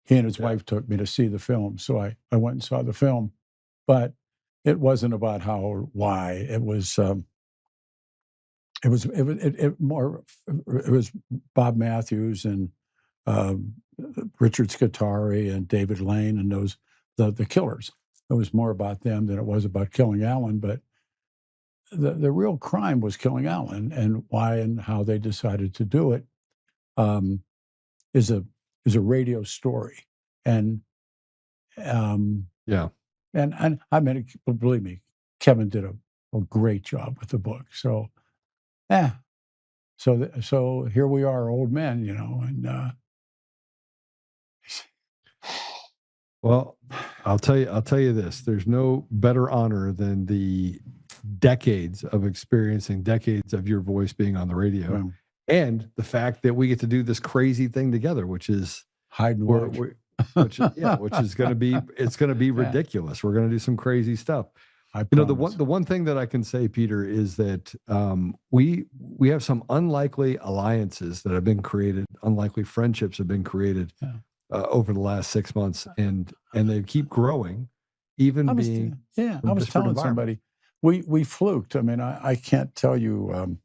he and his wife took me to see the film. So I went and saw the film, but it wasn't about how or why. It was Bob Matthews and Richard Scutari and David Lane and the killers. It was more about them than it was about killing Alan. But the real crime was killing Alan, and why and how they decided to do it is a radio story. And and I mean, believe me, Kevin did a great job with the book. So so here we are, old men, you know. And well, I'll tell you this: there's no better honor than the decades of experiencing, decades of your voice being on the radio, and the fact that we get to do this crazy thing together, which is hide and watch. Which is going to be, it's going to be ridiculous. We're going to do some crazy stuff. The one thing that I can say, Peter, is that we have some unlikely alliances that have been created, unlikely friendships have been created over the last 6 months, and they keep growing. I was telling somebody we fluked. I mean, I can't tell you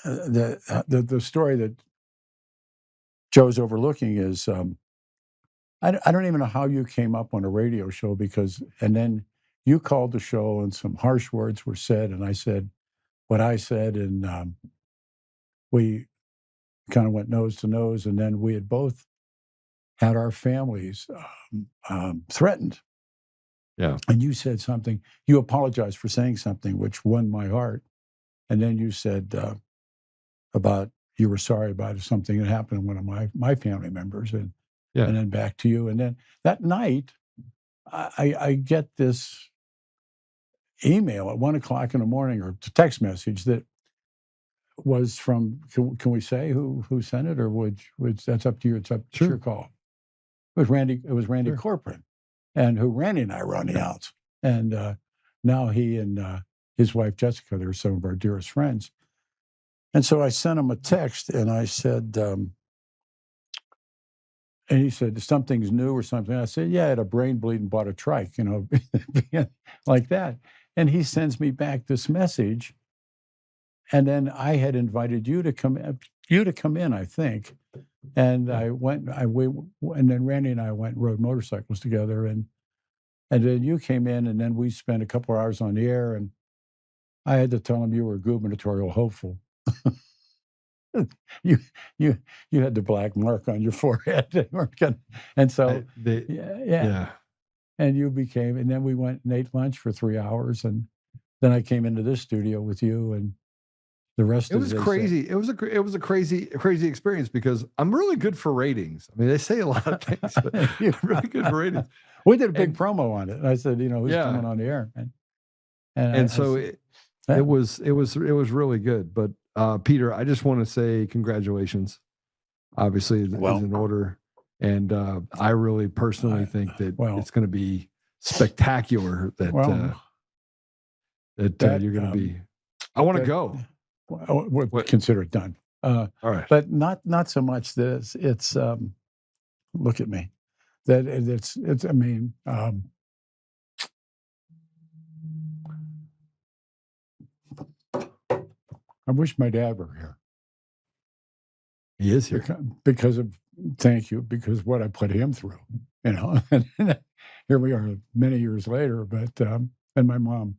the story that Joe's overlooking is I don't even know how you came up on a radio show, and then you called the show and some harsh words were said, and I said what I said, and we kind of went nose to nose, and then we had both had our families threatened. Yeah. And you said something, you apologized for saying something which won my heart. And then you said about you were sorry about something that happened to one of my family members, and then back to you. And then that night, I get this email at 1:00 in the morning, or text message that was from. Can we say who sent it, or would that's up to you? It's your call. It was Randy. It was Randy Corcoran, and who Randy and I were on the outs, and now he and his wife Jessica, they're some of our dearest friends. And so I sent him a text, and I said, and he said, something's new or something. I said, yeah, I had a brain bleed and bought a trike, like that. And he sends me back this message. And then I had invited you to come in, I think. And I went, and then Randy and I went and rode motorcycles together. And then you came in, and then we spent a couple of hours on the air, and I had to tell him you were a gubernatorial hopeful. you had the black mark on your forehead, and so yeah. And you became, and then we went and ate lunch for 3 hours, and then I came into this studio with you, and the rest. It was crazy. It was a crazy experience because I'm really good for ratings. I mean, they say a lot of things, but I'm really good for ratings. We did a big promo on it. And I said, who's coming on the air, and so it was really good, but. Peter, I just want to say congratulations. Obviously, is in order, and I really personally think that it's going to be spectacular. That you're going to be. I want to go. We'll consider it done. All right, but not so much this. It's look at me. That it's. I mean. I wish my dad were here. He is here because of because what I put him through, And here we are many years later. But and my mom.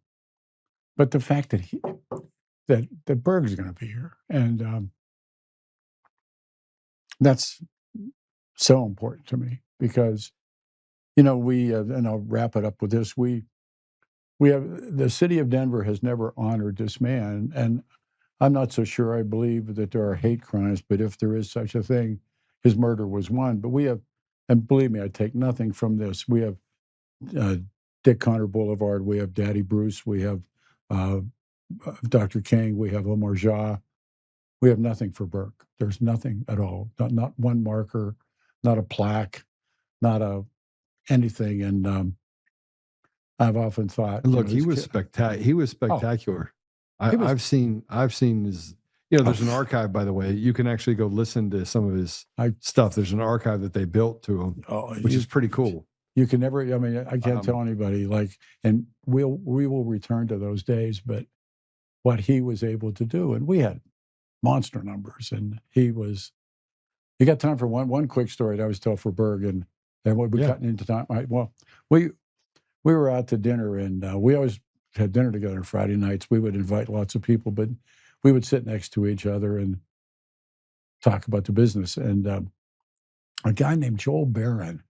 But the fact that that Berg's going to be here, and that's so important to me because we and I'll wrap it up with this. We have the city of Denver has never honored this man, and I'm not so sure I believe that there are hate crimes, but if there is such a thing, his murder was one. But we have, and believe me, I take nothing from this. We have Dick Connor Boulevard, we have Daddy Bruce, we have Dr. King, we have Omar Jah. We have nothing for Burke. There's nothing at all. Not one marker, not a plaque, not anything. And I've often thought, look, he was spectacular. He was spectacular. I've seen his. There's an archive, by the way. You can actually go listen to some of his stuff. There's an archive that they built to him, which is pretty cool. You can never. I mean, I can't tell anybody. And we will return to those days. But what he was able to do, and we had monster numbers, and he was. You got time for one quick story that I was told for Berg, and we're cutting into time. Right, well, we were out to dinner, and we always had dinner together Friday nights. We would invite lots of people, but we would sit next to each other and talk about the business. And a guy named Joel Barron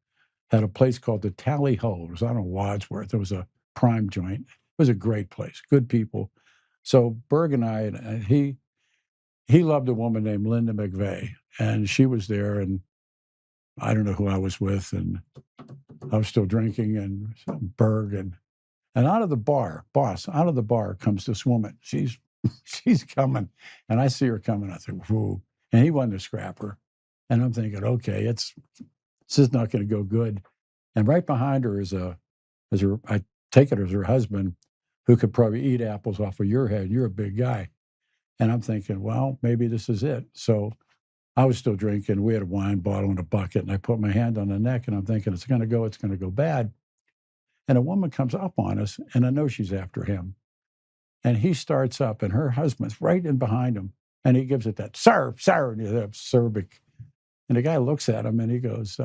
had a place called the Tally Ho. It was out on Wadsworth. It was a prime joint. It was a great place, good people. So Berg and I, and he loved a woman named Linda McVeigh, and she was there, and I don't know who I was with, and I was still drinking, and Berg, and out of the bar, out of the bar comes this woman. She's coming, and I see her coming. I think, whoo, and he wasn't a scrapper, and I'm thinking, okay, this is not going to go good. And right behind her is I take it as her husband, who could probably eat apples off of your head. You're a big guy, and I'm thinking, well, maybe this is it. So I was still drinking. We had a wine bottle and a bucket, and I put my hand on the neck, and I'm thinking, it's going to go bad. And a woman comes up on us, and I know she's after him. And he starts up, and her husband's right in behind him, and he gives it that, sir, and he's Serbic. And the guy looks at him, and he goes,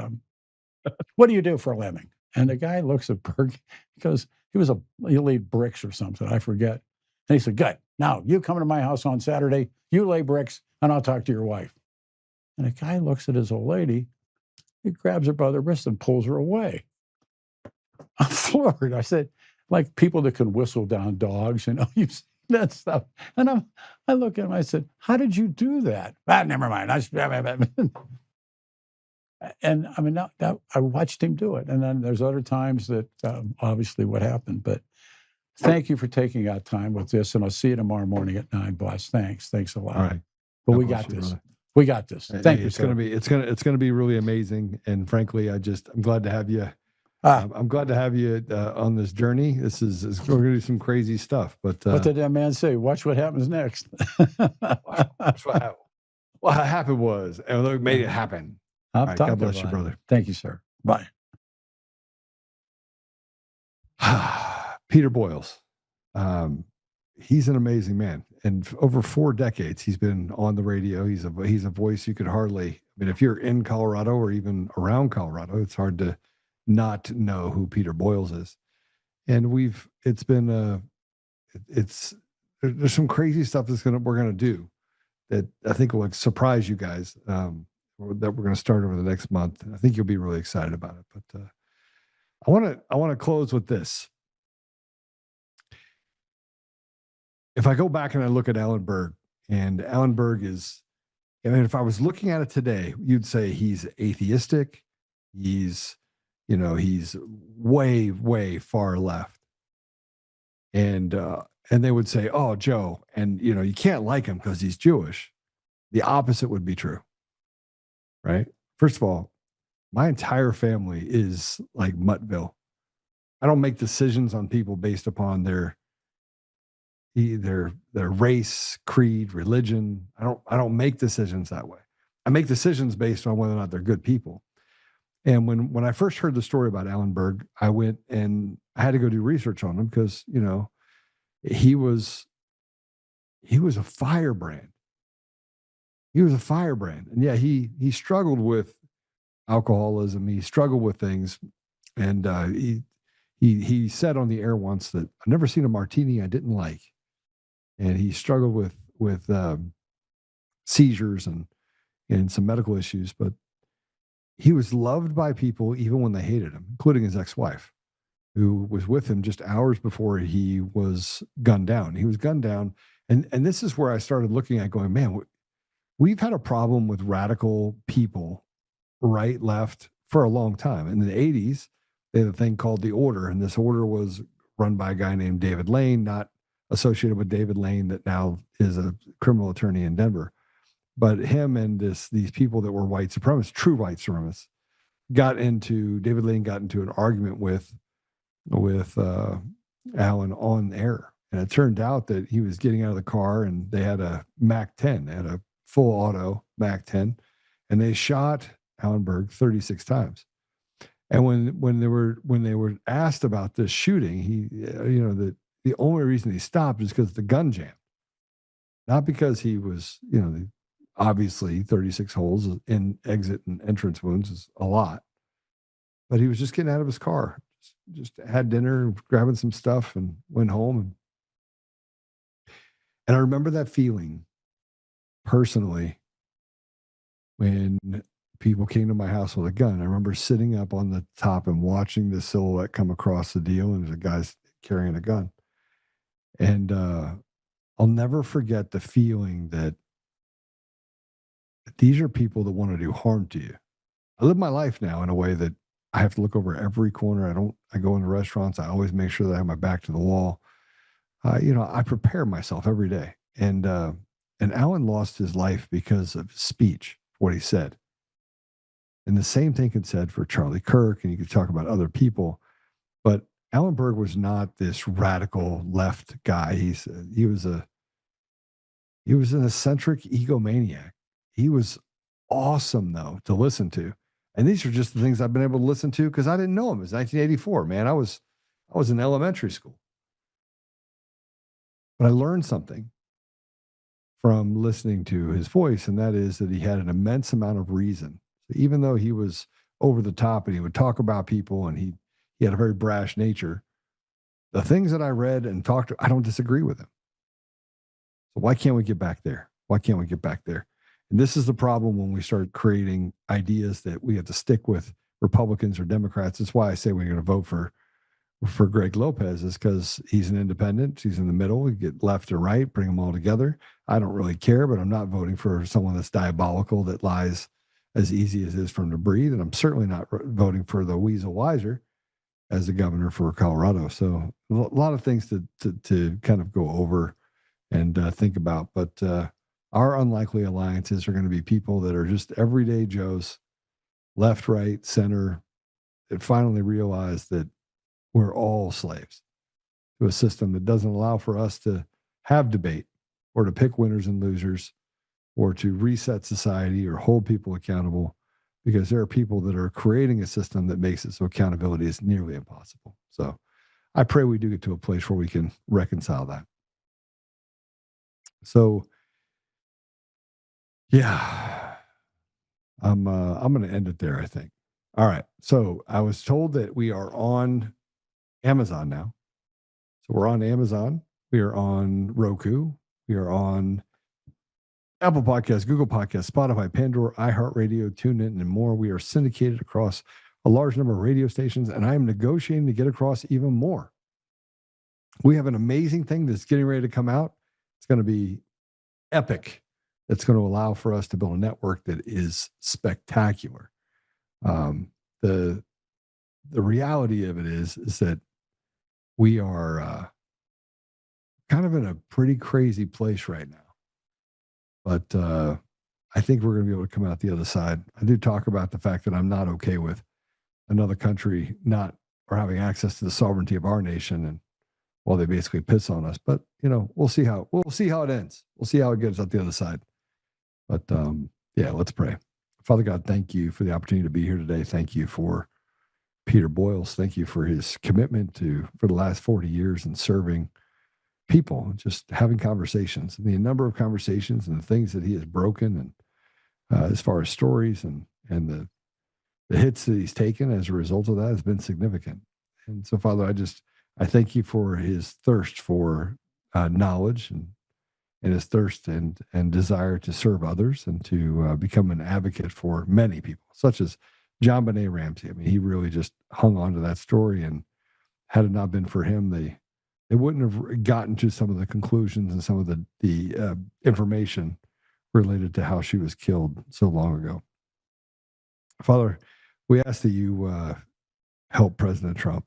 what do you do for a living? And the guy looks at Berg. He goes, he'll lay bricks or something, I forget. And he said, good, now you come to my house on Saturday, you lay bricks, and I'll talk to your wife. And the guy looks at his old lady, he grabs her by the wrist and pulls her away. I'm floored. I said, like people that can whistle down dogs, you've seen that stuff. And I look at him, I said, how did you do that? Never mind. And I mean, I watched him do it. And then there's other times that obviously what happened. But thank you for taking out time with this, and I'll see you tomorrow morning at 9, boss. Thanks a lot. All right. But God we bless got you, this. brother. We got this. Thank you, It's sir. gonna be really amazing. And frankly, I'm glad to have you. I'm glad to have you on this journey. We're gonna do some crazy stuff. But what did that man say? Watch what happens next. watch what happened. What happened was, and we made it happen. I'm All right, talking God bless you, about it. brother. Thank you, sir. Bye. Peter Boyles. He's an amazing man, and over 4 decades he's been on the radio. He's a voice you could hardly. I mean, if you're in Colorado or even around Colorado, it's hard to not know who Peter Boyles is. And there's some crazy stuff we're gonna do that I think will surprise you guys. That we're gonna start over the next month. I think you'll be really excited about it. But I want to close with this. If I go back and I look at Alan Berg, and Alan Berg is, I mean, if I was looking at it today, you'd say he's atheistic. He's way, way far left. And they would say, oh, Joe, and you can't like him because he's Jewish. The opposite would be true. Right? First of all, my entire family is like Muttville. I don't make decisions on people based upon their race, creed, religion. I don't make decisions that way. I make decisions based on whether or not they're good people. And when I first heard the story about Alan Berg, I went and I had to go do research on him because, he was a firebrand. He was a firebrand. And yeah, he struggled with alcoholism. He struggled with things. And he said on the air once that I've never seen a martini I didn't like. And he struggled with seizures and some medical issues, but he was loved by people even when they hated him, including his ex-wife, who was with him just hours before he was gunned down. He was gunned down. And this is where I started looking at going, man, we've had a problem with radical people, right, left, for a long time. In the 80s, they had a thing called the Order, and this order was run by a guy named David Lane, not associated with David Lane that now is a criminal attorney in Denver. But him and these people that were white supremacists, true white supremacists, David Lane got into an argument with Alan on air. And it turned out that he was getting out of the car and they had a Mac 10. They had a full auto Mac 10. And they shot Alan Berg 36 times. And when they were asked about this shooting, the only reason he stopped is because the gun jammed. Not because he was, obviously 36 holes in exit and entrance wounds is a lot. But he was just getting out of his car. Just had dinner, grabbing some stuff, and went home. And I remember that feeling personally when people came to my house with a gun. I remember sitting up on the top and watching the silhouette come across the deal, and there's a guy's carrying a gun. And I'll never forget the feeling that these are people that want to do harm to you. I live my life now in a way that I have to look over every corner. I go into restaurants. I always make sure that I have my back to the wall. I prepare myself every day. And Alan lost his life because of his speech, what he said. And the same thing could be said for Charlie Kirk, and you could talk about other people. But Alan Berg was not this radical left guy. He was an eccentric egomaniac. He was awesome, though, to listen to. And these are just the things I've been able to listen to because I didn't know him. It was 1984, man. I was in elementary school. But I learned something from listening to his voice, and that is that he had an immense amount of reason. So even though he was over the top and he would talk about people and he had a very brash nature, the things that I read and talked to, I don't disagree with him. So why can't we get back there? Why can't we get back there? And this is the problem when we start creating ideas that we have to stick with Republicans or Democrats. That's why I say we're going to vote for Greg Lopez, is because he's an independent. He's in the middle. We get left or right, bring them all together. I don't really care, but I'm not voting for someone that's diabolical, that lies as easy as it is for him to breathe. And I'm certainly not voting for the weasel wiser. as the governor for Colorado. So a lot of things to kind of go over and think about. But our unlikely alliances are going to be people that are just everyday Joes, left, right, center, that finally realize that we're all slaves to a system that doesn't allow for us to have debate or to pick winners and losers or to reset society or hold people accountable, because there are people that are creating a system that makes it so accountability is nearly impossible. So I pray we do get to a place where we can reconcile that. So, yeah, I'm going to end it there, I think. All right. So I was told that we are on Amazon now. So we're on Amazon. We are on Roku. We are on Apple Podcasts, Google Podcasts, Spotify, Pandora, iHeartRadio, TuneIn, and more. We are syndicated across a large number of radio stations, and I am negotiating to get across even more. We have an amazing thing that's getting ready to come out. It's going to be epic. It's going to allow for us to build a network that is spectacular. The reality of it is that we are kind of in a pretty crazy place right now. But I think we're going to be able to come out the other side. I do talk about the fact that I'm not okay with another country not or having access to the sovereignty of our nation, and well, they basically piss on us. But we'll see how it ends. We'll see how it gets out the other side. But yeah, let's pray. Father God, thank you for the opportunity to be here today. Thank you for Peter Boyles. Thank you for his commitment for the last 40 years in serving people, just having conversations. The number of conversations and the things that he has broken, and as far as stories and the hits that he's taken as a result of that has been significant. And so, Father, I thank you for his thirst for knowledge and his thirst and desire to serve others and to become an advocate for many people, such as John Benet Ramsey. I mean, he really just hung on to that story, and had it not been for him, they wouldn't have gotten to some of the conclusions and some of the information related to how she was killed so long ago. Father, we ask that you help President Trump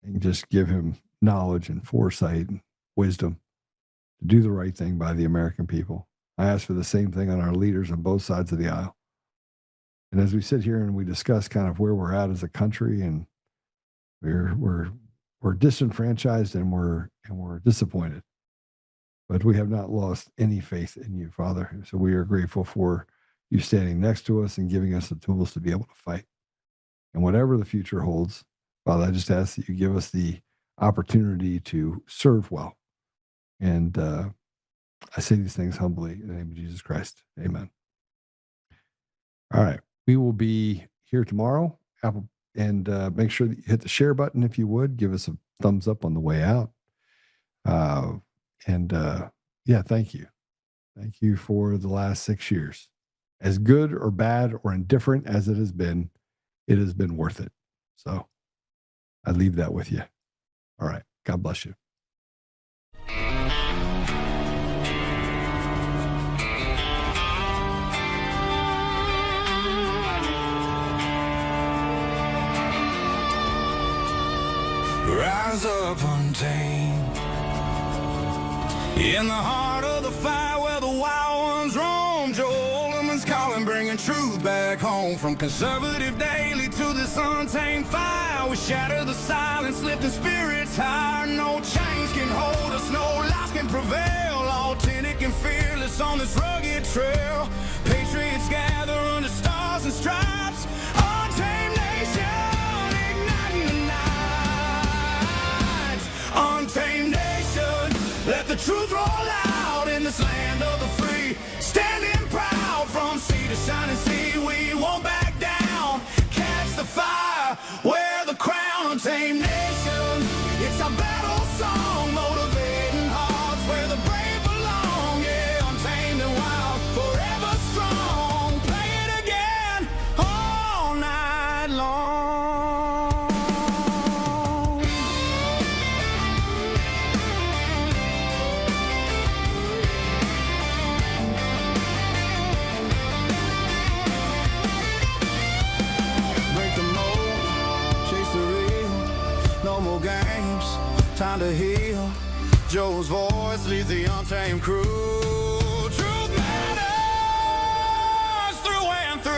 and just give him knowledge and foresight and wisdom to do the right thing by the American people. I ask for the same thing on our leaders on both sides of the aisle. And as we sit here and we discuss kind of where we're at as a country, and we're disenfranchised and we're disappointed, but we have not lost any faith in you, Father. So we are grateful for you standing next to us and giving us the tools to be able to fight. And whatever the future holds, Father, I just ask that you give us the opportunity to serve well. And I say these things humbly in the name of Jesus Christ. Amen. All right. We will be here tomorrow. And make sure that you hit the share button if you would. Give us a thumbs up on the way out. Yeah, thank you. Thank you for the last 6 years. As good or bad or indifferent as it has been worth it. So I leave that with you. All right. God bless you. Rise up untamed in the heart of the fire where the wild ones roam. Joe Oltmann's calling, bringing truth back home. From conservative daily to this untamed fire, we shatter the silence, lifting spirits higher. No chains can hold us, no lies can prevail. Authentic and fearless on this rugged trail. Patriots gather under stars and stripes. Untamed nation, igniting the night. Untamed nation, let the truth roll out in this land of the free. Standing proud from sea to shining sea, we won't back down. Catch the fire, wear the crown. Untamed nation, it's our battle song, motivating hearts where the brave belong. Yeah, untamed and wild, forever strong. Play it again all night long. Break the mold, chase the time to heal. Joe's voice leads the untamed crew. Truth matters through and through.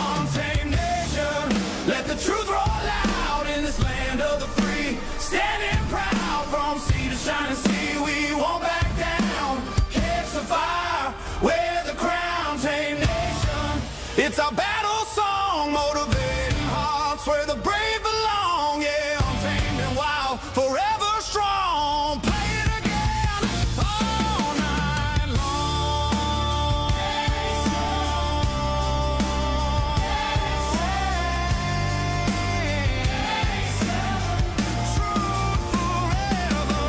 Untamed nation, let the truth roll out in this land of the free. Standing proud from sea to shining sea, we won't back down. Catch the fire, wear the crown. Tame nation, it's our battle song, motivating hearts where the brave belong. Yeah, untamed and wild, forever strong. Play it again all night long. Truth forever.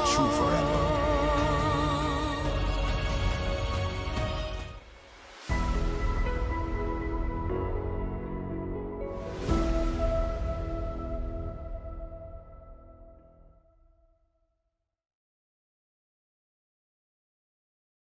True forever.